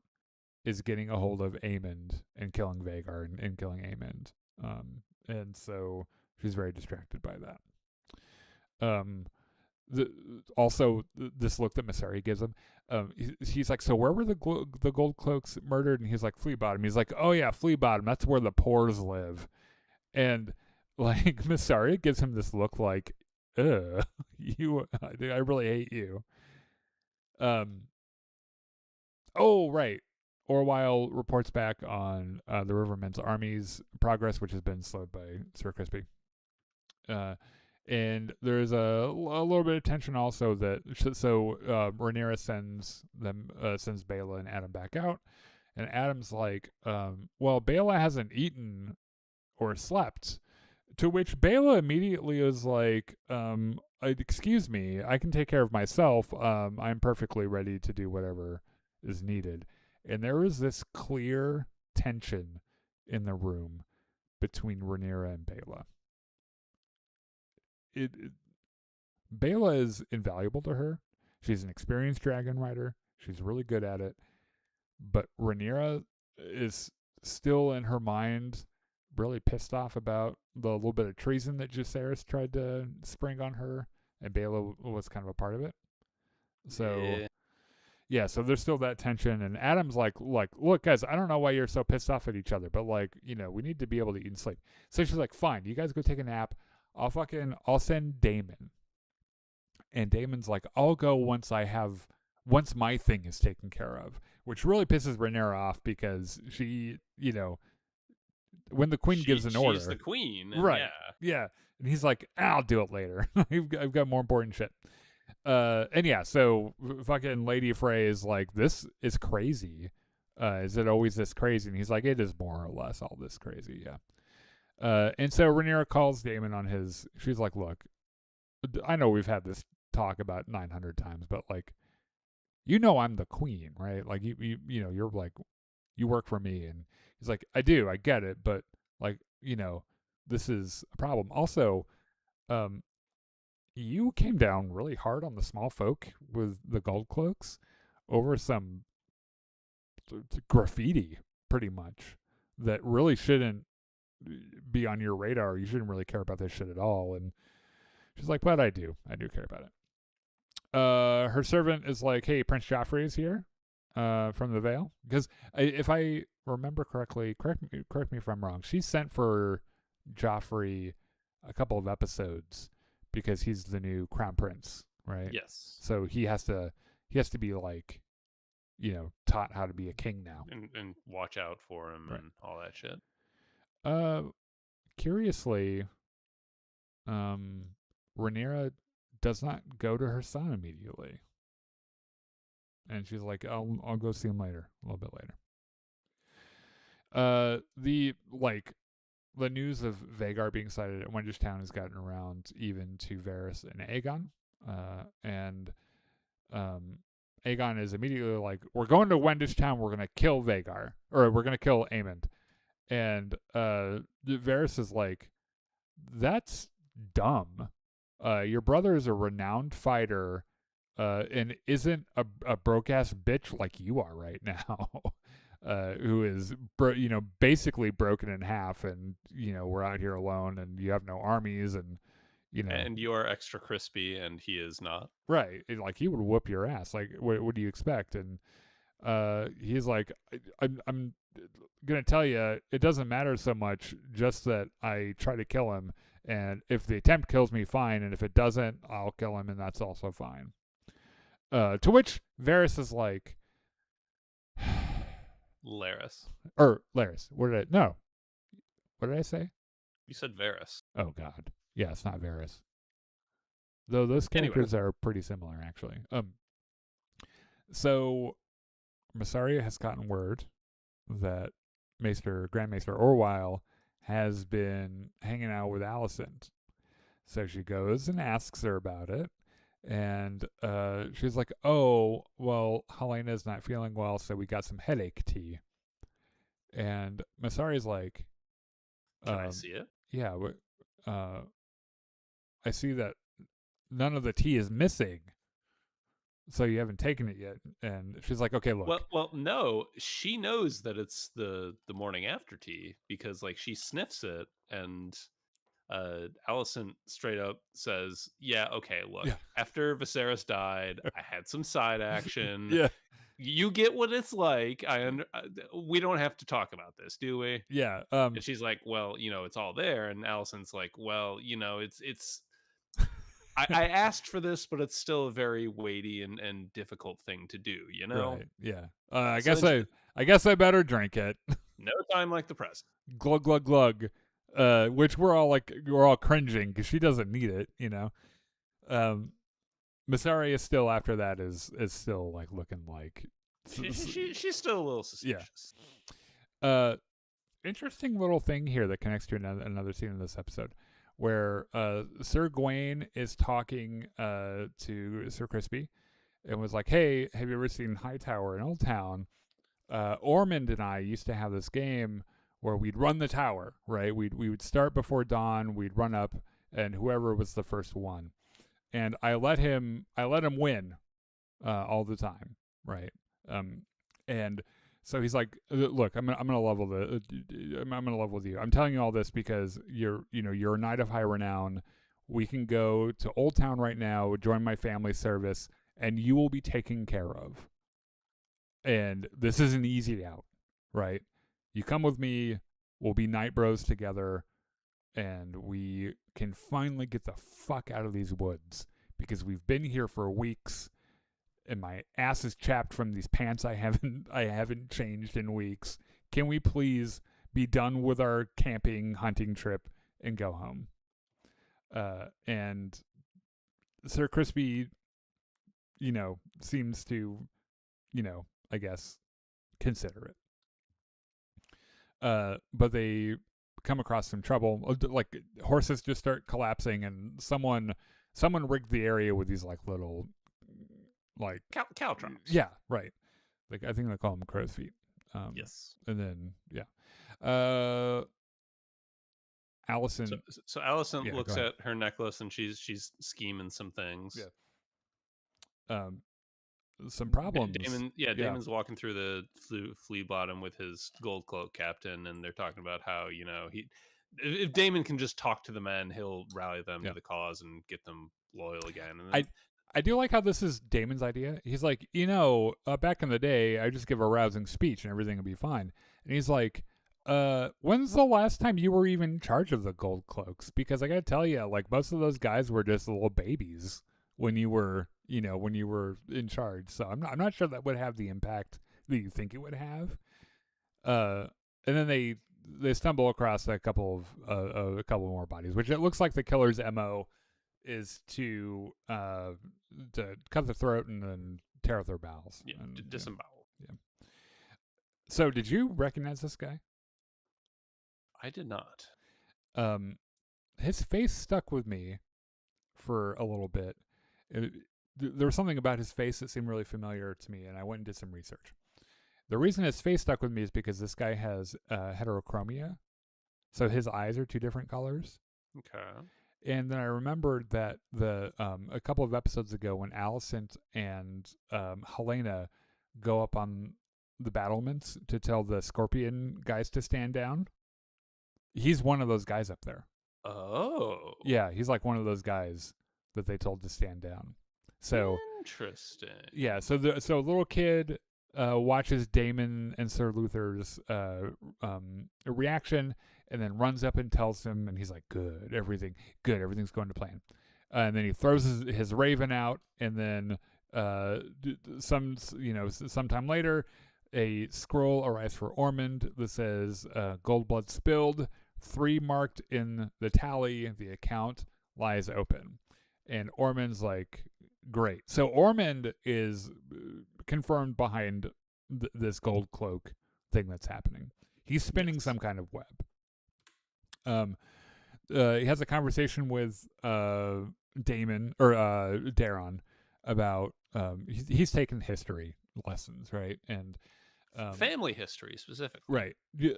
is getting a hold of Aemond and killing Vhagar and killing Aemond. And so she's very distracted by that. This look that Mysaria gives him, he's like, so where were the gold cloaks murdered? And he's like, Flea Bottom. He's like, oh yeah, Flea Bottom. That's where the pores live. And like Mysaria gives him this look like, ugh, I really hate you. Oh right. Orwyle reports back on the Rivermen's army's progress, which has been slowed by Sir Crispy. And there's a little bit of tension also that Rhaenyra sends Baela and Addam back out, and Addam's like, well, Baela hasn't eaten or slept, to which Baela immediately is like, excuse me, I can take care of myself. I'm perfectly ready to do whatever is needed. And there is this clear tension in the room between Rhaenyra and Baela. Baela is invaluable to her. She's an experienced dragon rider. She's really good at it. But Rhaenyra is still in her mind really pissed off about the little bit of treason that Jacaerys tried to spring on her, and Baela was kind of a part of it. So yeah, so there's still that tension, and Addam's like, look, guys, I don't know why you're so pissed off at each other, but like, we need to be able to eat and sleep. So she's like, fine, you guys go take a nap. I'll send Daemon. And Daemon's like, I'll go once my thing is taken care of, which really pisses Rhaenyra off because she, when the queen gives an order,
she's the queen,
right? Yeah, and he's like, I'll do it later. I've got more important shit. And yeah, so fucking Lady Frey is like, this is crazy. Is it always this crazy? And he's like, it is more or less all this crazy. Yeah. And so Rhaenyra calls Daemon on his. She's like, look, I know we've had this talk about 900 times, but like, I'm the queen, right? Like you're like, you work for me. And he's like, I do, I get it, but like, this is a problem. Also, you came down really hard on the small folk with the gold cloaks over some graffiti, pretty much, that really shouldn't be on your radar. You shouldn't really care about this shit at all. And she's like, but I do care about it. Her servant is like, hey, Prince Joffrey is here from the Vale. Because if I remember correctly, correct me if I'm wrong, she sent for Joffrey a couple of episodes because he's the new crown prince, right?
Yes.
So he has to be like, taught how to be a king now.
And watch out for him, right, and all that shit.
Curiously, Rhaenyra does not go to her son immediately. And she's like, I'll go see him later, a little bit later. The news of Vhagar being sighted at Wendish Town has gotten around even to Varys and Aegon. And Aegon is immediately like, we're going to Wendish Town, we're going to kill Vhagar, or we're going to kill Aemond. And Varys is like, that's dumb. Your brother is a renowned fighter and isn't a broke-ass bitch like you are right now. Who is basically broken in half, and we're out here alone, and you have no armies, and
and you are extra crispy, and he is not,
right? Like, he would whoop your ass. Like, what do you expect? And he's like, I'm gonna tell you, it doesn't matter so much, just that I try to kill him, and if the attempt kills me, fine, and if it doesn't, I'll kill him, and that's also fine. To which Varys is like,
Larys.
What did I say?
You said Varys.
Oh God. Yeah, it's not Varys. Though those characters are pretty similar, actually. So Mysaria has gotten word that Grand Maester Orwyle has been hanging out with Alicent. So she goes and asks her about it. And she's like, oh, well, Helena's not feeling well, so we got some headache tea. And Mysaria's like,
can I see it?
Yeah, I see that none of the tea is missing. so you haven't taken it yet. And she's like, okay, look.
Well, no, she knows that it's the morning after tea because like she sniffs it, and Alicent straight up says, yeah, okay, look,
Yeah.
after Viserys died, I had some side action.
Yeah.
You get what it's like. We don't have to talk about this, do we?
Yeah.
And she's like, well, it's all there. And Alicent's like, well, it's I asked for this, but it's still a very weighty and difficult thing to do,
Right. Yeah. I
So
guess I better drink it.
no time like the present.
Glug glug glug. Which we're all cringing because she doesn't need it, Mysaria still after that is still like looking like
She's still a little suspicious.
Interesting little thing here that connects to another scene in this episode where Sir Gawain is talking to Sir Crispy and was like, hey, have you ever seen Hightower in Old Town? Ormond and I used to have this game where we'd run the tower, right? We would start before dawn, we'd run up, and whoever was the first one. And I let him win all the time, right? And so he's like, look, I'm gonna level I'm gonna level with you. I'm telling you all this because you're a knight of high renown. We can go to Old Town right now, join my family service, and you will be taken care of. And this is an easy out, right? You come with me, we'll be night bros together, and we can finally get the fuck out of these woods because we've been here for weeks and my ass is chapped from these pants I haven't changed in weeks. Can we please be done with our camping hunting trip and go home? And Sir Crispy, seems to, I guess, consider it. But they come across some trouble. Like horses just start collapsing, and someone rigged the area with these like little like
cow traps.
Yeah, right. Like I think they call them crow's feet.
Yes.
And then Alicent.
So Alicent looks at her necklace and she's scheming some things.
Yeah. Some problems.
Daemon's walking through the flea bottom with his gold cloak captain, and they're talking about how if Daemon can just talk to the men, he'll rally them to the cause and get them loyal again. And then,
I do like how this is Daemon's idea. He's like, back in the day, I just give a rousing speech and everything would be fine. And he's like, when's the last time you were even in charge of the gold cloaks? Because I gotta tell you, like most of those guys were just little babies when you were in charge. So I'm not sure that would have the impact that you think it would have. And then they stumble across a couple more bodies, which it looks like the killer's MO is to cut the throat and then tear out their bowels.
Yeah,
and,
disembowel.
Yeah. So did you recognize this guy?
I did not.
His face stuck with me for a little bit. There was something about his face that seemed really familiar to me, and I went and did some research. The reason his face stuck with me is because this guy has heterochromia, so his eyes are two different colors.
Okay.
And then I remembered that a couple of episodes ago when Alicent and Helena go up on the battlements to tell the Scorpion guys to stand down, he's one of those guys up there.
Oh.
Yeah, he's like one of those guys that they told to stand down. So
interesting.
Yeah, so a little kid watches Daemon and Sir Luther's reaction, and then runs up and tells him, and he's like, good, everything's going to plan. And then he throws his raven out, and then sometime later, a scroll arrives for Ormond that says, gold blood spilled, 3 marked in the tally, the account lies open. And Ormond's like, great. So Ormond is confirmed behind this gold cloak thing that's happening. He's spinning some kind of web. He has a conversation with Daemon or Daeron about he's taken history lessons, right? And
family history specifically,
right? Yeah.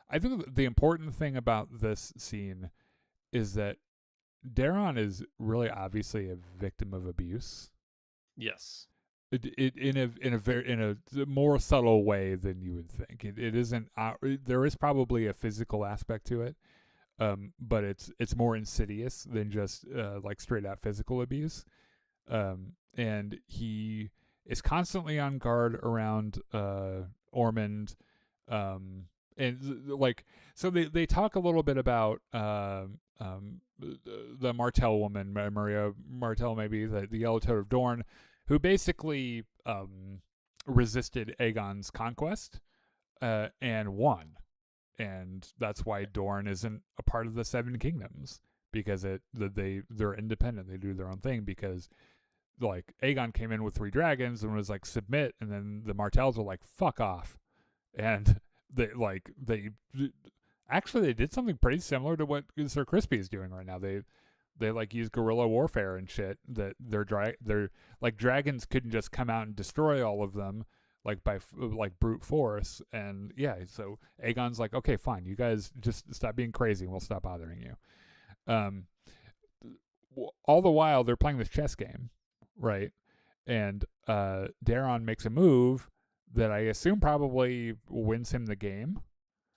I think the important thing about this scene is that Daeron is really obviously a victim of abuse,
Yes.
It in a more subtle way than you would think. It isn't. There is probably a physical aspect to it, but it's more insidious than just like straight out physical abuse. And he is constantly on guard around Ormond. And like, so they talk a little bit about the Martell woman, Maria Martell, maybe the Yellow Toad of Dorne, who basically resisted Aegon's conquest and won, and that's why Dorne isn't a part of the Seven Kingdoms, because they're independent, they do their own thing, because like Aegon came in with 3 dragons and was like submit, and then the Martells were like fuck off, and they actually did something pretty similar to what Sir Crispy is doing right now. They like use guerrilla warfare and shit. That they're like dragons couldn't just come out and destroy all of them like by like brute force. And yeah, so Aegon's like, okay, fine, you guys just stop being crazy and we'll stop bothering you. All the while they're playing this chess game, right? And Daeron makes a move that I assume probably wins him the game,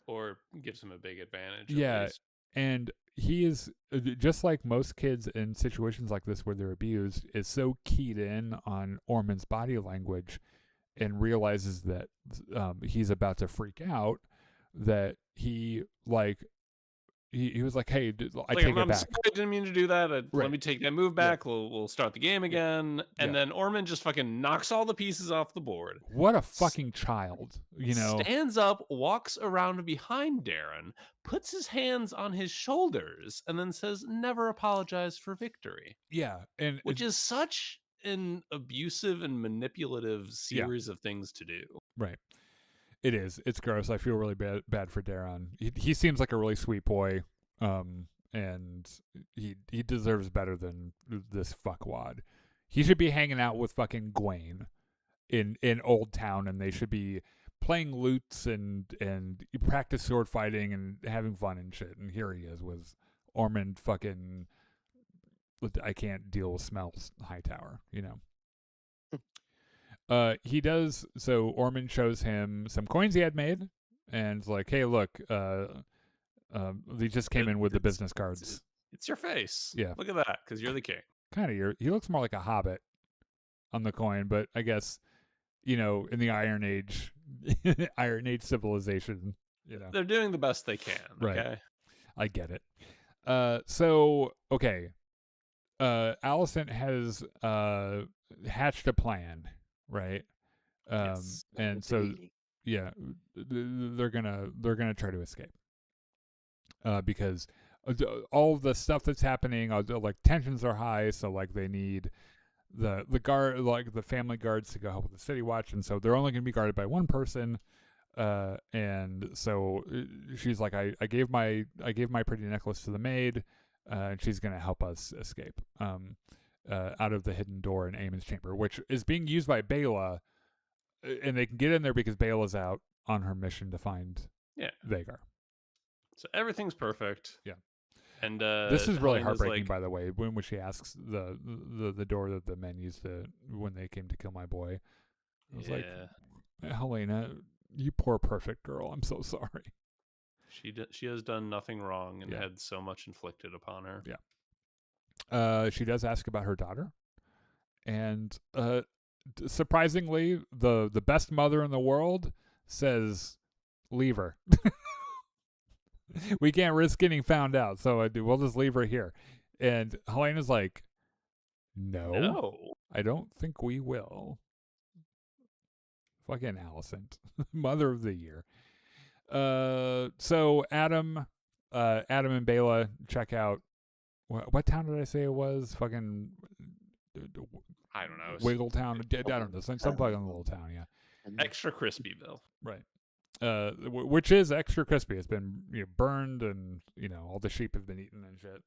or gives him a big advantage.
Yeah, and he is, just like most kids in situations like this where they're abused, is so keyed in on Ormond's body language and realizes that he's about to freak out, that he like he was like, hey, I take it back.
Sorry, I didn't mean to do that. Let me take that move back. Yeah. We'll start the game again. And then Ormond just fucking knocks all the pieces off the board.
What a fucking child, you know.
Stands up, walks around behind Daeron, puts his hands on his shoulders, and then says, never apologize for victory.
Yeah. And
which is such an abusive and manipulative series of things to do.
Right. It is. It's gross. I feel really bad for Daeron. He seems like a really sweet boy, and he deserves better than this fuckwad. He should be hanging out with fucking Gwaine in Old Town, and they should be playing lutes and practice sword fighting and having fun and shit. And here he is with Ormond fucking, I can't deal with smells, Hightower, you know. He does, so Ormond shows him some coins he had made, and it's like, hey, look, they just came in with the business cards.
It's your face.
Yeah.
Look at that, because you're the king.
Kind of, he looks more like a hobbit on the coin, but I guess, you know, in the Iron Age civilization, you know.
They're doing the best they can, okay?
Right. I get it. So, okay. Alicent has hatched a plan, right?
Yes.
And so yeah, they're gonna try to escape, because all of the stuff that's happening, like tensions are high, so like they need the guard, like the family guards, to go help with the city watch, and so they're only gonna be guarded by one person. And so she's like, I gave my pretty necklace to the maid, and she's gonna help us escape out of the hidden door in Aemon's chamber, which is being used by Baela, and they can get in there because Baela's out on her mission to find Vhagar.
So everything's perfect.
Yeah.
And
this is really heartbreaking, by the way, when she asks the door that the men used to when they came to kill my boy. I was like, Helena, you poor perfect girl. I'm so sorry.
She has done nothing wrong and had so much inflicted upon her.
Yeah. She does ask about her daughter, and surprisingly, the best mother in the world says, "Leave her. We can't risk getting found out, so we'll just leave her here." And Helena's like, "No, I don't think we will." Fucking Alicent, mother of the year. So Adam and Baela check out. What town did I say it was? Fucking,
I don't know.
Wiggle Town. I don't know. Some fucking little town, yeah.
Extra Crispyville.
Right. Which is extra crispy. It's been burned, and all the sheep have been eaten and shit.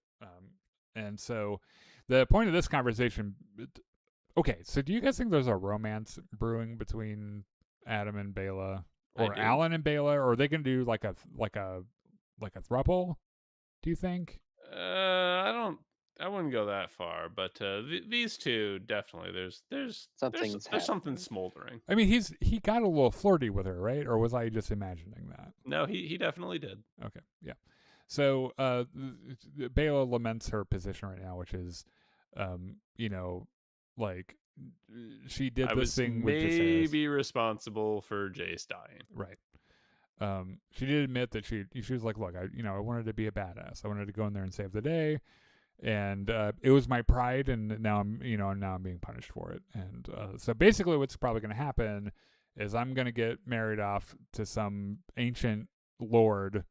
And so the point of this conversation. Okay, so do you guys think there's a romance brewing between Adam and Baela, or Alan and Baela, or are they gonna do like a throuple? Do you think?
I I wouldn't go that far, but these two definitely. There's something smoldering.
I mean, he got a little flirty with her, right? Or was I just imagining that?
No, he definitely did.
Okay, yeah. So Bela laments her position right now, which is, like she did this thing with Viserys.
Maybe responsible for Jace dying.
Right. She did admit that she was like, look, I wanted to be a badass. I wanted to go in there and save the day, and it was my pride, and now I'm being punished for it. And so basically, what's probably going to happen is I'm going to get married off to some ancient lord,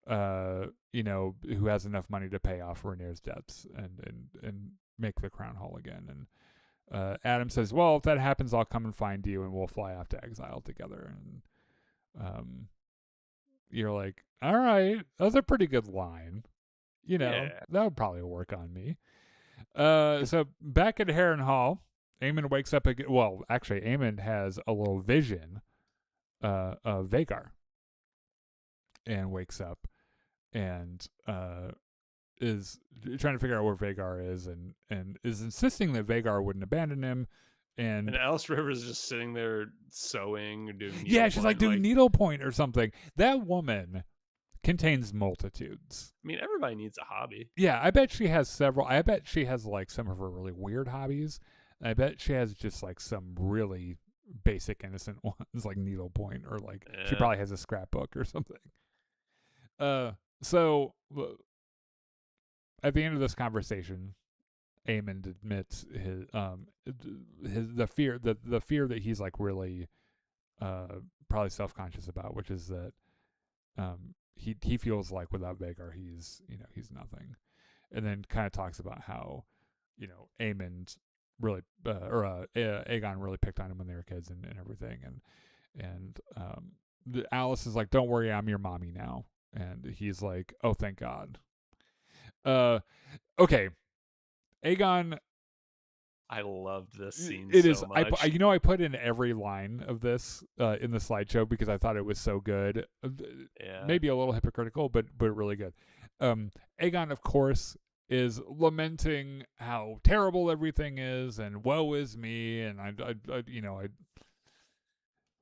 who has enough money to pay off Rhaenyra's debts and make the crown whole again. And Adam says, well, if that happens, I'll come and find you, and we'll fly off to exile together. And you're like, all right, that's a pretty good line. That would probably work on me. So back at Harrenhal, Aemon wakes up again. Well, actually, Aemon has a little vision of Vhagar, and wakes up and is trying to figure out where Vhagar is, and is insisting that Vhagar wouldn't abandon him. And
Alice Rivers is just sitting there sewing or doing
she's like doing needlepoint or something. That woman contains multitudes.
I mean, everybody needs a hobby.
Yeah, I bet she has several. I bet she has like some of her really weird hobbies. I bet she has just like some really basic innocent ones like needlepoint, or like she probably has a scrapbook or something. So at the end of this conversation, Aemon admits the fear that he's like really probably self-conscious about, which is that he feels like without Vhagar he's nothing, and then kind of talks about how Aemon really Aegon really picked on him when they were kids and everything, and Alice is like, don't worry, I'm your mommy now, and he's like, oh, thank God. Okay. Aegon,
I loved this scene.
It
so
is.
much.
I put in every line of this in the slideshow because I thought it was so good.
Yeah.
Maybe a little hypocritical, but really good. Aegon, of course, is lamenting how terrible everything is, and woe is me, and I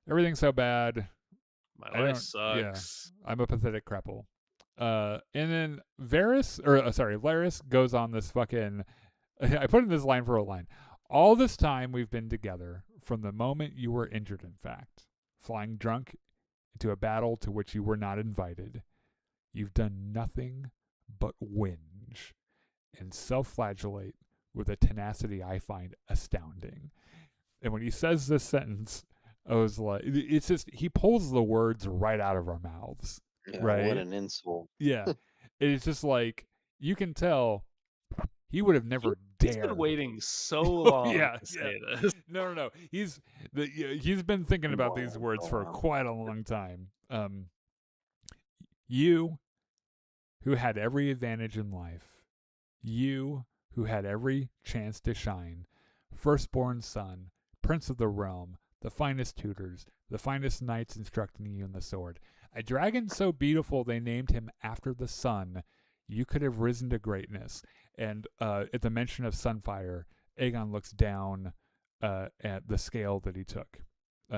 everything's so bad.
My life sucks.
Yeah, I'm a pathetic crapple. And then Larys goes on this fucking. I put in this line for a line. All this time we've been together, from the moment you were injured, in fact, flying drunk into a battle to which you were not invited, you've done nothing but whinge and self-flagellate with a tenacity I find astounding. And when he says this sentence, I was like, it's just, he pulls the words right out of our mouths.
Yeah,
right?
What an insult.
Yeah. It's just like, you can tell he would have never dared.
He's been waiting so long to say this.
No. He's been thinking about these words for quite a long time. You, who had every advantage in life, you, who had every chance to shine, firstborn son, prince of the realm, the finest tutors, the finest knights instructing you in the sword, a dragon so beautiful they named him after the sun, you could have risen to greatness. And at the mention of Sunfire, Aegon looks down at the scale that he took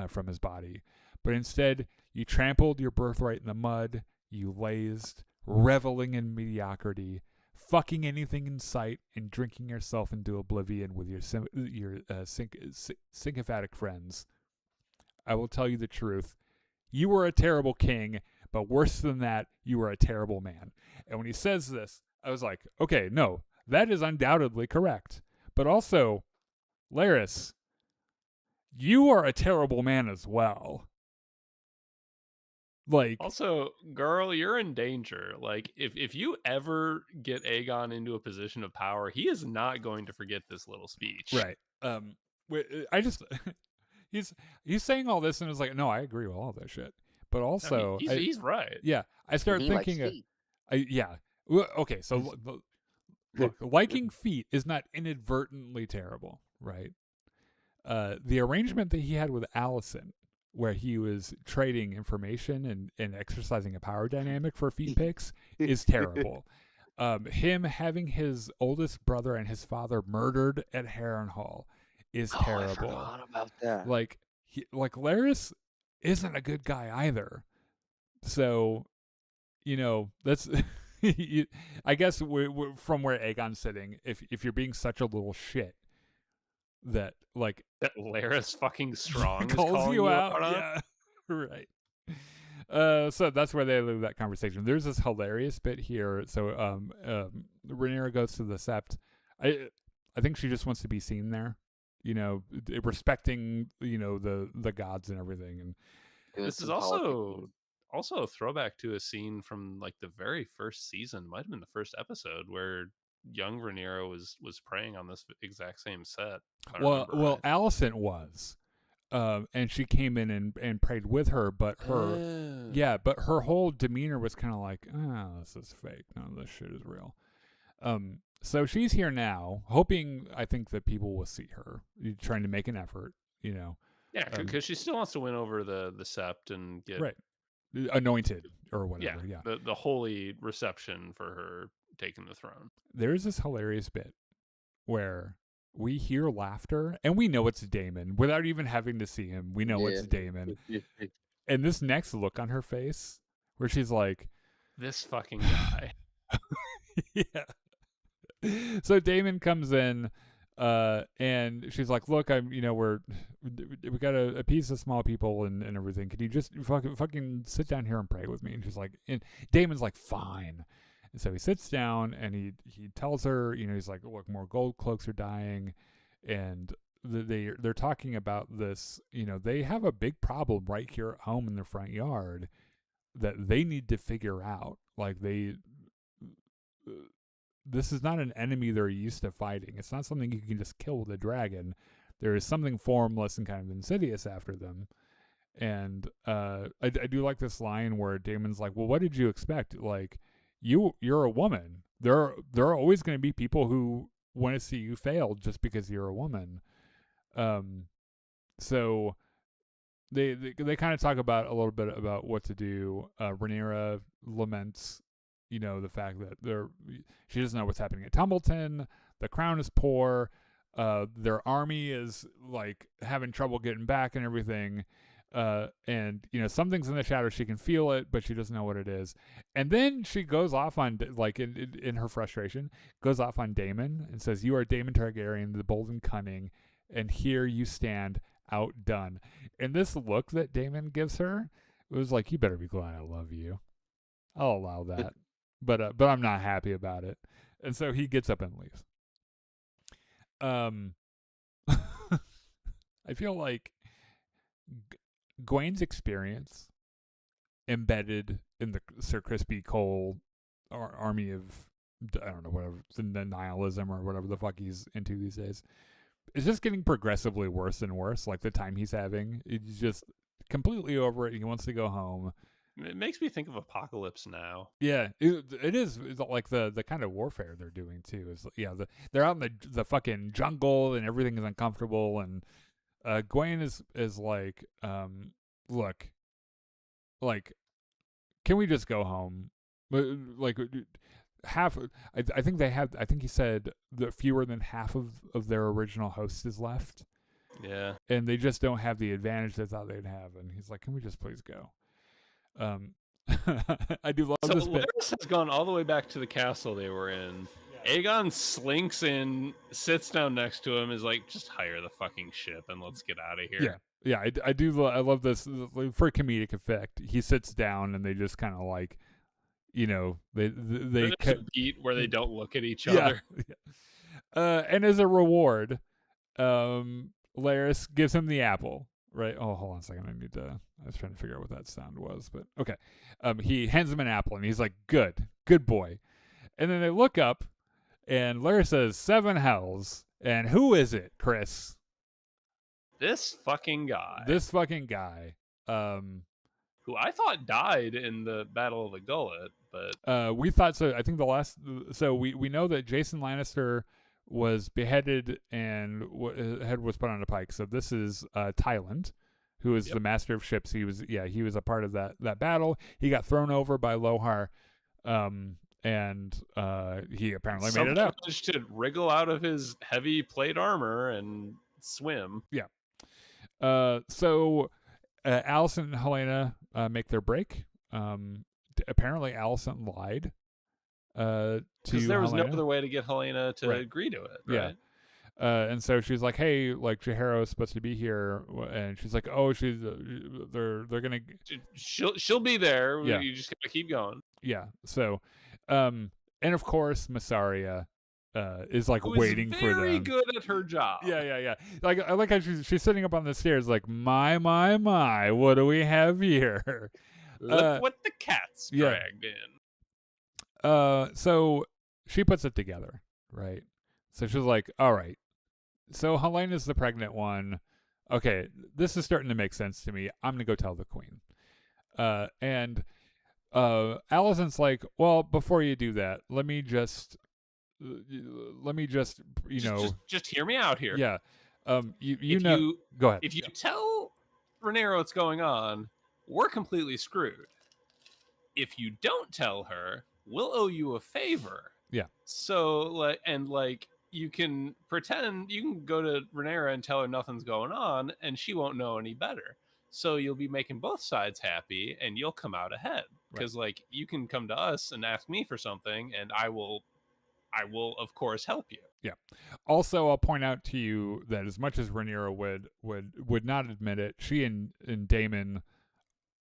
from his body. But instead, you trampled your birthright in the mud, you lazed, reveling in mediocrity, fucking anything in sight, and drinking yourself into oblivion with your sycophantic friends. I will tell you the truth. You were a terrible king, but worse than that, you were a terrible man. And when he says this, I was like, okay, no, that is undoubtedly correct. But also, Larys, you are a terrible man as well. Like,
also, girl, you're in danger. Like, if you ever get Aegon into a position of power, he is not going to forget this little speech.
Right. I just he's saying all this and it's like, no, I agree with all that shit. But also,
I mean, he's right.
Yeah, I start thinking, okay, so look, liking feet is not inadvertently terrible, right? The arrangement that he had with Alicent, where he was trading information and exercising a power dynamic for feet picks, is terrible. him having his oldest brother and his father murdered at Harrenhal is terrible.
I forgot about that.
Like Larys isn't a good guy either. So, that's I guess from where Aegon's sitting, if you're being such a little shit that
Larys fucking strong
calls you out,
yeah,
right. So that's where they leave that conversation. There's this hilarious bit here. So Rhaenyra goes to the Sept. I think she just wants to be seen there, respecting the gods and everything. And
this is also a throwback to a scene from the very first season. Might have been the first episode where young Rhaenyra was praying on this exact same set.
Well, Alicent was. And she came in and prayed with her, but her whole demeanor was kind of like, this is fake. None of this shit is real. So she's here now, hoping, I think, that people will see her, trying to make an effort, Yeah,
because she still wants to win over the Sept and get
anointed or whatever. Yeah.
The holy reception for her taking the throne. There's
this hilarious bit where we hear laughter, and we know it's Daemon without even having to see him. We know it's Daemon. And this next look on her face, where she's like,
"This fucking guy."
Yeah. So Daemon comes in, and she's like, "Look, we got a piece of small people and everything. Can you just fucking sit down here and pray with me?" And she's like, and Daemon's like, "Fine." And so he sits down and he tells her, he's like, "Look, more gold cloaks are dying," and they're talking about this. They have a big problem right here at home in the front yard that they need to figure out. This is not an enemy they're used to fighting. It's not something you can just kill with a dragon. There is something formless and kind of insidious after them. And I do like this line where Daemon's like, "Well, what did you expect? You're a woman. There are always going to be people who want to see you fail just because you're a woman." So they kind of talk about a little bit about what to do. Rhaenyra laments, the fact that she doesn't know what's happening at Tumbleton. The crown is poor. Their army is having trouble getting back and everything. And something's in the shadows. She can feel it, but she doesn't know what it is. And then she goes off on in her frustration, goes off on Daemon and says, "You are Daemon Targaryen, the bold and cunning, and here you stand outdone." And this look that Daemon gives her, it was like, "You better be glad I love you. I'll allow that, but I'm not happy about it." And so he gets up and leaves. I feel like Gwain's experience embedded in the Sir Crispy Cole army of, I don't know, whatever, the nihilism or whatever the fuck he's into these days, is just getting progressively worse and worse. The time he's having, he's just completely over it. He wants to go home.
It makes me think of Apocalypse Now.
Yeah, it is the kind of warfare they're doing too. Is they're out in the fucking jungle and everything is uncomfortable, and Gwain is like, "Look, can we just go home?" Half, I think I think he said that fewer than half of their original host is left.
Yeah,
and they just don't have the advantage they thought they'd have. And he's like, "Can we just please go?" I do love this bit.
Larys has gone all the way back to the castle they were in. Yeah. Aegon slinks in, sits down next to him, is like, "Just hire the fucking ship and let's get out of here."
Yeah. I do. I love this for comedic effect. He sits down and they just kind of they
beat where they don't look at each other.
Yeah. And as a reward, Larys gives him the apple. Right. Oh, hold on a second. I was trying to figure out what that sound was, but okay. He hands him an apple and he's like, good boy. And then they look up and Larys says, 7 hells. And who is it, Chris?
This fucking guy. Who I thought died in the Battle of the Gullet, but
we thought so. I think we know that Jason Lannister was beheaded and head was put on a pike. So this is Tyland, who is the master of ships. He was a part of that battle. He got thrown over by Lohar, and and he apparently made
Someone
it out.
managed to wriggle out of his heavy plate armor and swim.
Yeah. So Allison and Helena make their break. Apparently Allison lied to
because there was
Helena.
no other way to get Helena to agree to it, right?
Yeah. And so she's like, "Hey, like Chihiro is supposed to be here," and she's like, "Oh, they're gonna
she'll be there.
Yeah.
You just gotta keep going."
Yeah. So, and of course Massaria is like
Who
waiting
is
for them.
very good at her job.
Yeah. Like I like how she's sitting up on the stairs, like my, what do we have here?
Look what the cat's dragged in.
So she puts it together, right? So she's like, all right. So Helena's the pregnant one. Okay, this is starting to make sense to me. I'm gonna go tell the queen. And Allison's like, well, before you do that, let me just
just hear me out here.
Yeah.
You
go ahead.
If you tell Rhaenyra what's going on, we're completely screwed. If you don't tell her, we'll owe you a favor.
Yeah.
So you can pretend, you can go to Rhaenyra and tell her nothing's going on, and she won't know any better. So you'll be making both sides happy, and you'll come out ahead. Because you can come to us and ask me for something, and I will of course help you.
Yeah. Also, I'll point out to you that as much as Rhaenyra would not admit it, she and Daemon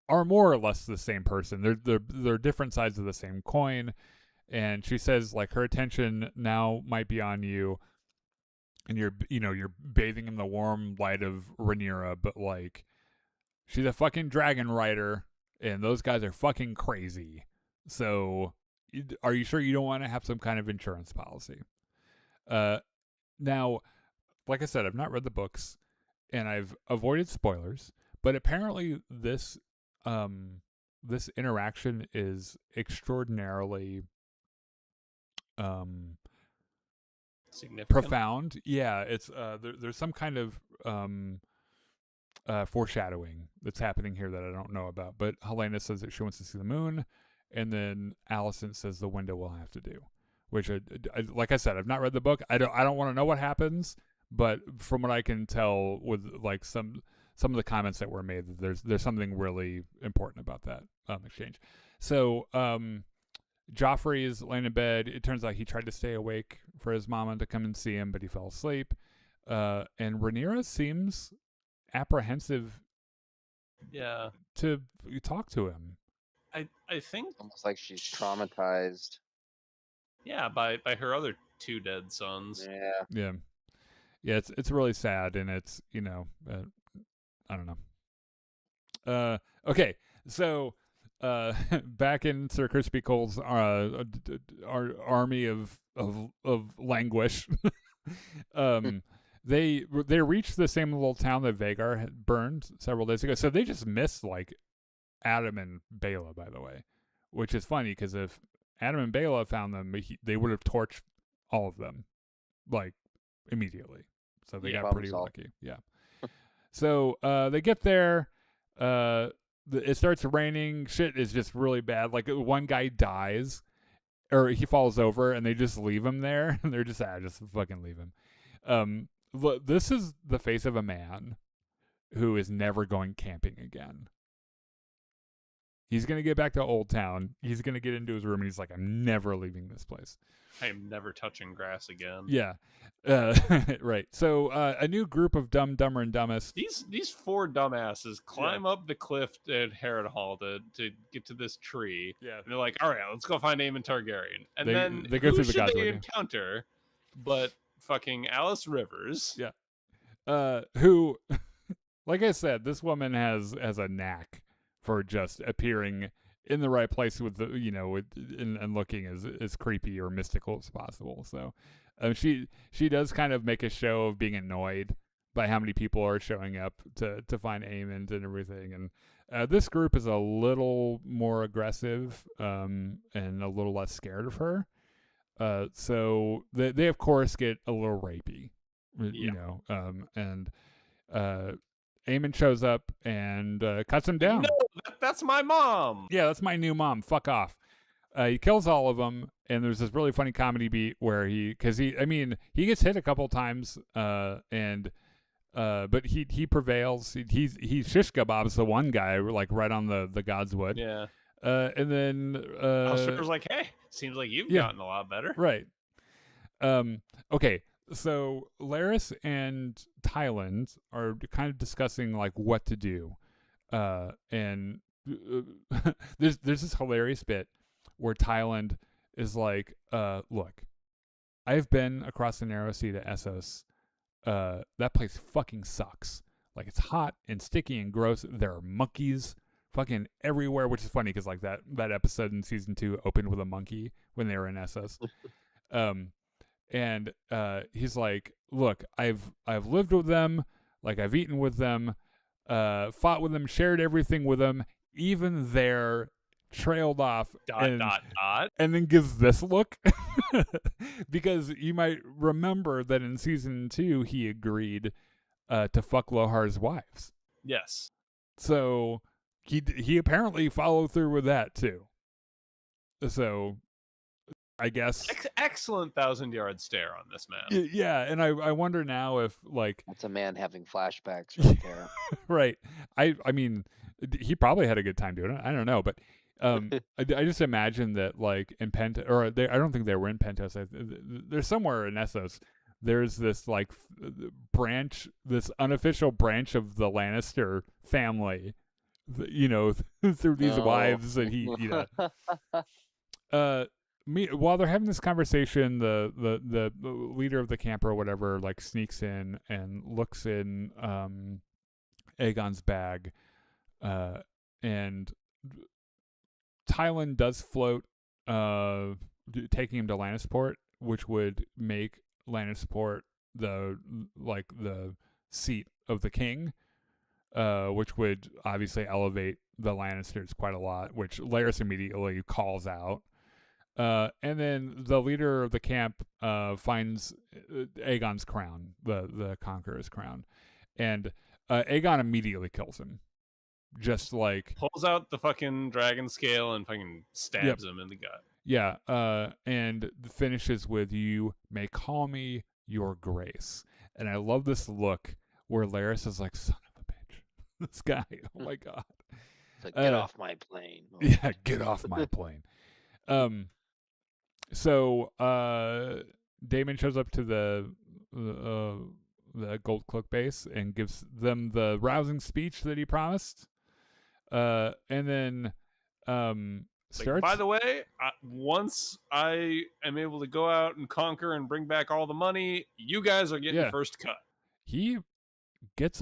are more or less the same person. They're different sides of the same coin. And she says, like, her attention now might be on you, and you're bathing in the warm light of Rhaenyra, but like, she's a fucking dragon rider, and those guys are fucking crazy. So, are you sure you don't want to have some kind of insurance policy? Now, like I said, I've not read the books, and I've avoided spoilers, but apparently this interaction is extraordinarily
significant,
profound. Yeah, it's there's some kind of foreshadowing that's happening here that I don't know about. But Helena says that she wants to see the moon, and then Allison says the window will have to do. Which, like I said, I've not read the book. I don't want to know what happens, but from what I can tell, with like some of the comments that were made, there's something really important about that exchange. So, Joffrey is laying in bed. It turns out he tried to stay awake for his mama to come and see him, but he fell asleep. And Rhaenyra seems apprehensive.
Yeah.
To talk to him.
I think
almost like she's traumatized.
Yeah, by her other two dead sons.
Yeah.
It's really sad, and it's I don't know. Okay, so back in Sir Crispy Cole's our army of languish. They reached the same little town that Vhagar had burned several days ago, so they just missed like Adam and Baela, by the way, which is funny because if Adam and Baela found them, they would have torched all of them like immediately. So they got pretty lucky. Yeah. So they get there. It starts raining. Shit is just really bad. Like one guy dies, or he falls over, and they just leave him there. And they're just fucking leave him. This is the face of a man who is never going camping again. He's going to get back to Old Town. He's going to get into his room, and he's like, I'm never leaving this place.
I am never touching grass again.
Yeah. Right. So a new group of Dumber and Dumbest.
These four dumbasses climb up the cliff at Harrenhal to get to this tree.
Yeah.
And they're like, all right, let's go find Aemon Targaryen. And then
they go
who
through the
should they encounter but fucking Alice Rivers?
Yeah. Who, like I said, this woman has a knack for just appearing in the right place with the and looking as creepy or mystical as possible. So she does kind of make a show of being annoyed by how many people are showing up to find Aemon and everything. And this group is a little more aggressive and a little less scared of her. So they of course get a little rapey, and Aemon shows up and cuts him down.
No, that's my mom.
Yeah, that's my new mom. Fuck off. He kills all of them, and there's this really funny comedy beat where he gets hit a couple times, but he prevails. He shish kebabs the one guy like right on the Godswood.
Yeah.
And then
Alistair's like, hey, seems like you've gotten a lot better.
Right. Okay. So Laris and Tyland are kind of discussing like what to do. And there's this hilarious bit where Tyland is like, look, I've been across the narrow sea to Essos. That place fucking sucks. Like, it's hot and sticky and gross. There are monkeys fucking everywhere, which is funny because like that episode in season 2 opened with a monkey when they were in Essos. And he's like, look, I've lived with them, like I've eaten with them, fought with them, shared everything with them, even their trailed off and then gives this look because you might remember that in season 2 he agreed to fuck Lohar's wives.
Yes.
So he apparently followed through with that too. So I guess
excellent 1,000-yard stare on this man.
Yeah, and I wonder now if like
it's a man having flashbacks right there.
Right. I mean, he probably had a good time doing it. I don't know, but I just imagine that like in I don't think they were in Pentos. They're somewhere in Essos. There's this like branch, this unofficial branch of the Lannister family, you know, through these wives that he, you know. While they're having this conversation, the leader of the camp or whatever like sneaks in and looks in Aegon's bag, and Tyland does float, taking him to Lannisport, which would make Lannisport the seat of the king, which would obviously elevate the Lannisters quite a lot, which Laris immediately calls out. And then the leader of the camp finds Aegon's crown, the Conqueror's crown, and Aegon immediately kills him. Just like
pulls out the fucking dragon scale and fucking stabs him in the gut.
Yeah, and finishes with, "You may call me your grace." And I love this look where Laris is like, "Son of a bitch, this guy! Oh my god!"
It's like, get off my plane. Oh,
yeah, get off my plane. So Daemon shows up to the Gold Cloak base and gives them the rousing speech that he promised. And then starts.
By the way, once I am able to go out and conquer and bring back all the money, you guys are getting first cut.
He gets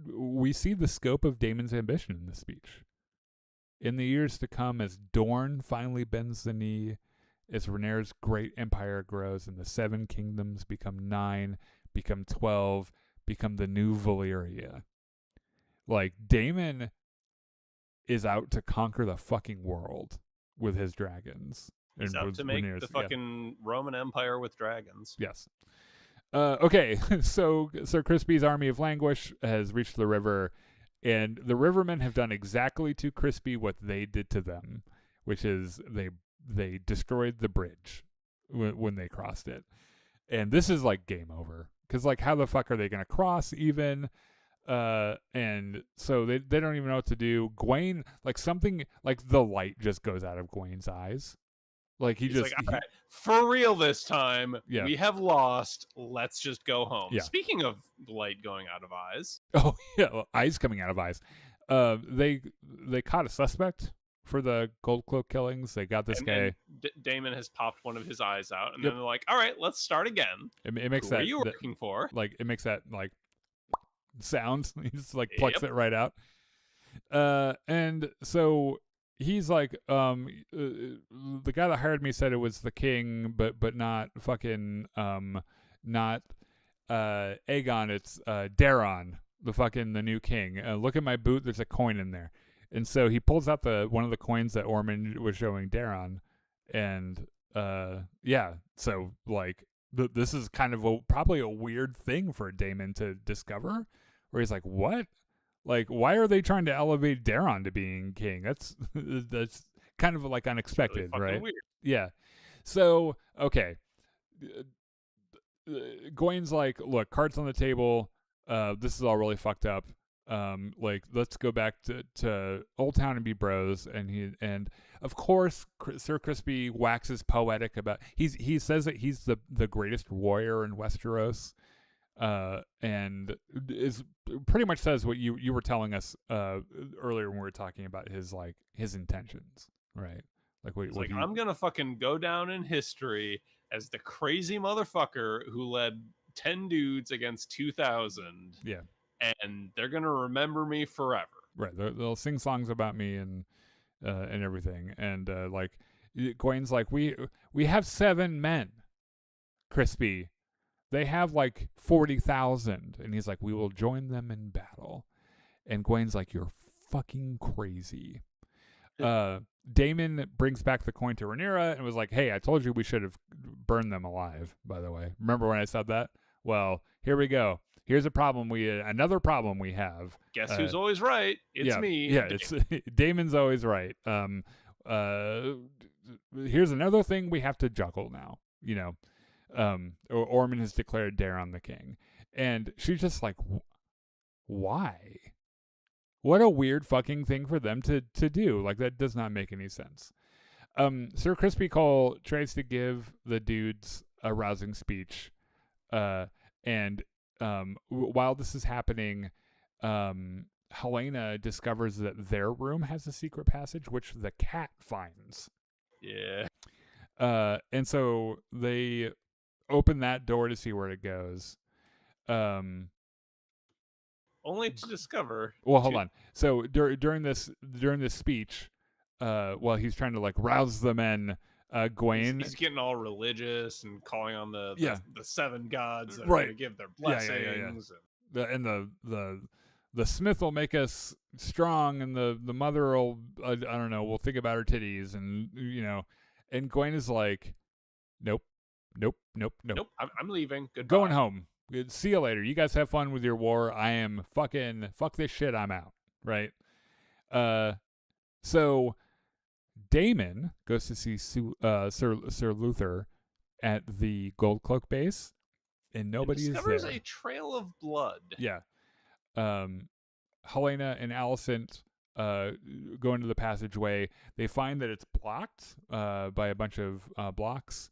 we see the scope of Daemon's ambition in this speech. In the years to come, as Dorne finally bends the knee, as Rhaenyra's great empire grows, and the 7 kingdoms become 9, become 12, become the new Valyria. Like, Daemon is out to conquer the fucking world with his dragons.
He's out to make the fucking Roman Empire with dragons.
Yes. Okay, so Sir Crispy's army of Languish has reached the river, and the Rivermen have done exactly to Crispy what they did to them, which is they destroyed the bridge when they crossed it. And this is like game over. Because like, how the fuck are they going to cross even? And so they don't even know what to do. Gwaine, like something, like the light just goes out of Gwaine's eyes. Like he's just
like, all right, for real this time, we have lost. Let's just go home. Yeah. Speaking of light going out of eyes.
Oh yeah, well, eyes coming out of eyes. They caught a suspect for the Gold Cloak killings. They got this guy.
Daemon has popped one of his eyes out, and then they're like, "All right, let's start again."
It makes
Who are you working for?
Like it makes that like sound. He just like plucks it right out. And so he's like, the guy that hired me said it was the king, but not fucking not Aegon. It's Daeron, the new king. Look at my boot. There's a coin in there. And so he pulls out one of the coins that Ormond was showing Daeron, and so like this is kind of probably a weird thing for Daemon to discover, where he's like, what? Like, why are they trying to elevate Daeron to being king? That's kind of like unexpected,
really
right?
Weird.
Yeah. So okay, Gawain's like, look, cards on the table. This is all really fucked up. Like, let's go back to Old Town and be bros. And of course, Sir Crispy waxes poetic about. He says that he's the greatest warrior in Westeros. And is pretty much says what you were telling us earlier when we were talking about his intentions, right? Like what
I'm gonna fucking go down in history as the crazy motherfucker who led 10 dudes against 2,000.
Yeah,
and they're gonna remember me forever.
Right, they'll sing songs about me and everything, and like Gawain's like, we have 7 men, Crispy. They have like 40,000. And he's like, we will join them in battle. And Gawain's like, you're fucking crazy. Daemon brings back the coin to Rhaenyra and was like, hey, I told you we should have burned them alive, by the way. Remember when I said that? Well, here we go. Here's another problem we have.
Guess who's always right? It's me.
Yeah, it's Daemon's always right. Here's another thing we have to juggle now, you know. Ormond has declared Dare on the king, and she's just like, why? What a weird fucking thing for them to do. Like, that does not make any sense. Sir Crispy Cole tries to give the dudes a rousing speech, and while this is happening, Helaena discovers that their room has a secret passage, which the cat finds.
Yeah.
And so they open that door to see where it goes.
Only to discover.
Well, hold on. So during this speech, while he's trying to like rouse the men, Gawain
he's getting all religious and calling on the 7 gods that are
right.
going to give their blessings.
And the smith will make us strong, and the mother will I don't know, we'll think about her titties, and you know, and Gawain is like, nope.
I'm leaving. Goodbye.
Going home. See you later. You guys have fun with your war. I am fuck this shit. I'm out. Right. So Daemon goes to see Sir Luther at the Gold Cloak base, and nobody is there.
Discovers a trail of blood.
Yeah. Helaena and Alicent go into the passageway. They find that it's blocked by a bunch of blocks.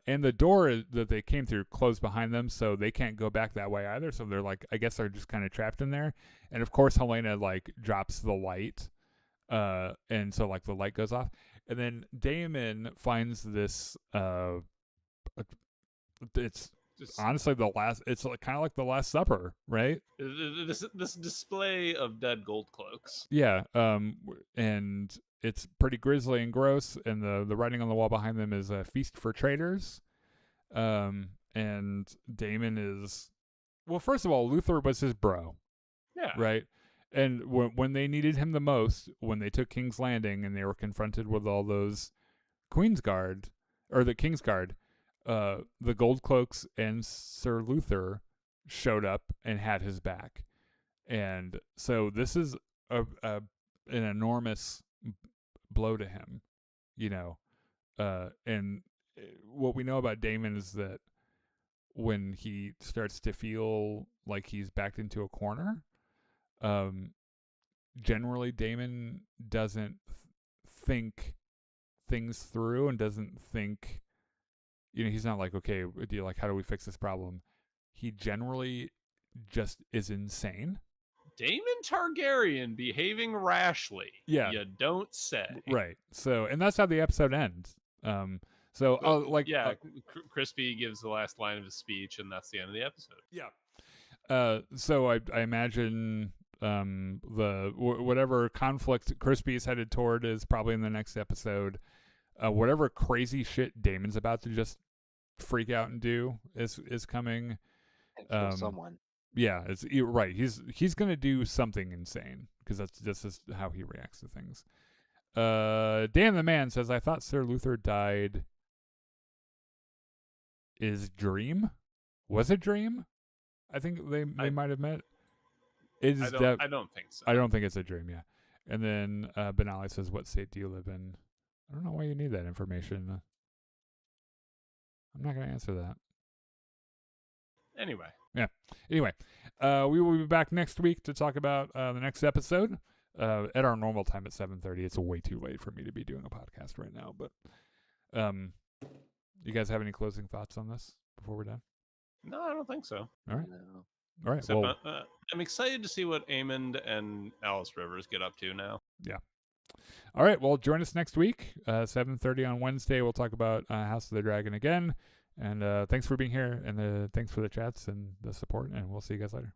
And the door that they came through closed behind them, so they can't go back that way either. So they're like, I guess they're just kind of trapped in there. And of course, Helaena like drops the light, and so like the light goes off. And then Daemon finds this. It's honestly the last. It's like, kind of like the Last Supper, right?
This display of dead gold cloaks.
Yeah. And it's pretty grisly and gross, and the writing on the wall behind them is a feast for traitors. And Daemon is, well, first of all, Luther was his bro.
Yeah.
Right? And when they needed him the most, when they took King's Landing and they were confronted with all those Kingsguard, the Gold Cloaks and Sir Luther showed up and had his back. And so this is an enormous blow to him, you know. And what we know about Daemon is that when he starts to feel like he's backed into a corner, generally Daemon doesn't think things through and doesn't think, you know, he's not like, okay, how do we fix this problem? He generally just is insane.
Daemon Targaryen behaving rashly.
Yeah.
You don't say.
Right. So, and that's how the episode ends.
Crispy gives the last line of his speech, and that's the end of the episode.
Yeah. So I imagine whatever conflict Crispy is headed toward is probably in the next episode. Whatever crazy shit Daemon's about to just freak out and do is coming.
And kill someone.
Yeah, right. He's gonna do something insane because that's just how he reacts to things. Dan the Man says, I thought Sir Luther died. Is dream? Was it dream? I think they might have met.
I don't think so.
I don't think it's a dream. Yeah. And then Benali says, what state do you live in? I don't know why you need that information. I'm not going to answer that.
Anyway.
Yeah. Anyway, we will be back next week to talk about the next episode at our normal time at 7:30. It's way too late for me to be doing a podcast right now. But you guys have any closing thoughts on this before we're done?
No, I don't think so.
All right.
No.
All right.
Except
well,
I'm excited to see what Aemond and Alice Rivers get up to now.
Yeah. All right. Well, join us next week, 7:30 on Wednesday. We'll talk about House of the Dragon again. And thanks for being here, and thanks for the chats and the support. And we'll see you guys later.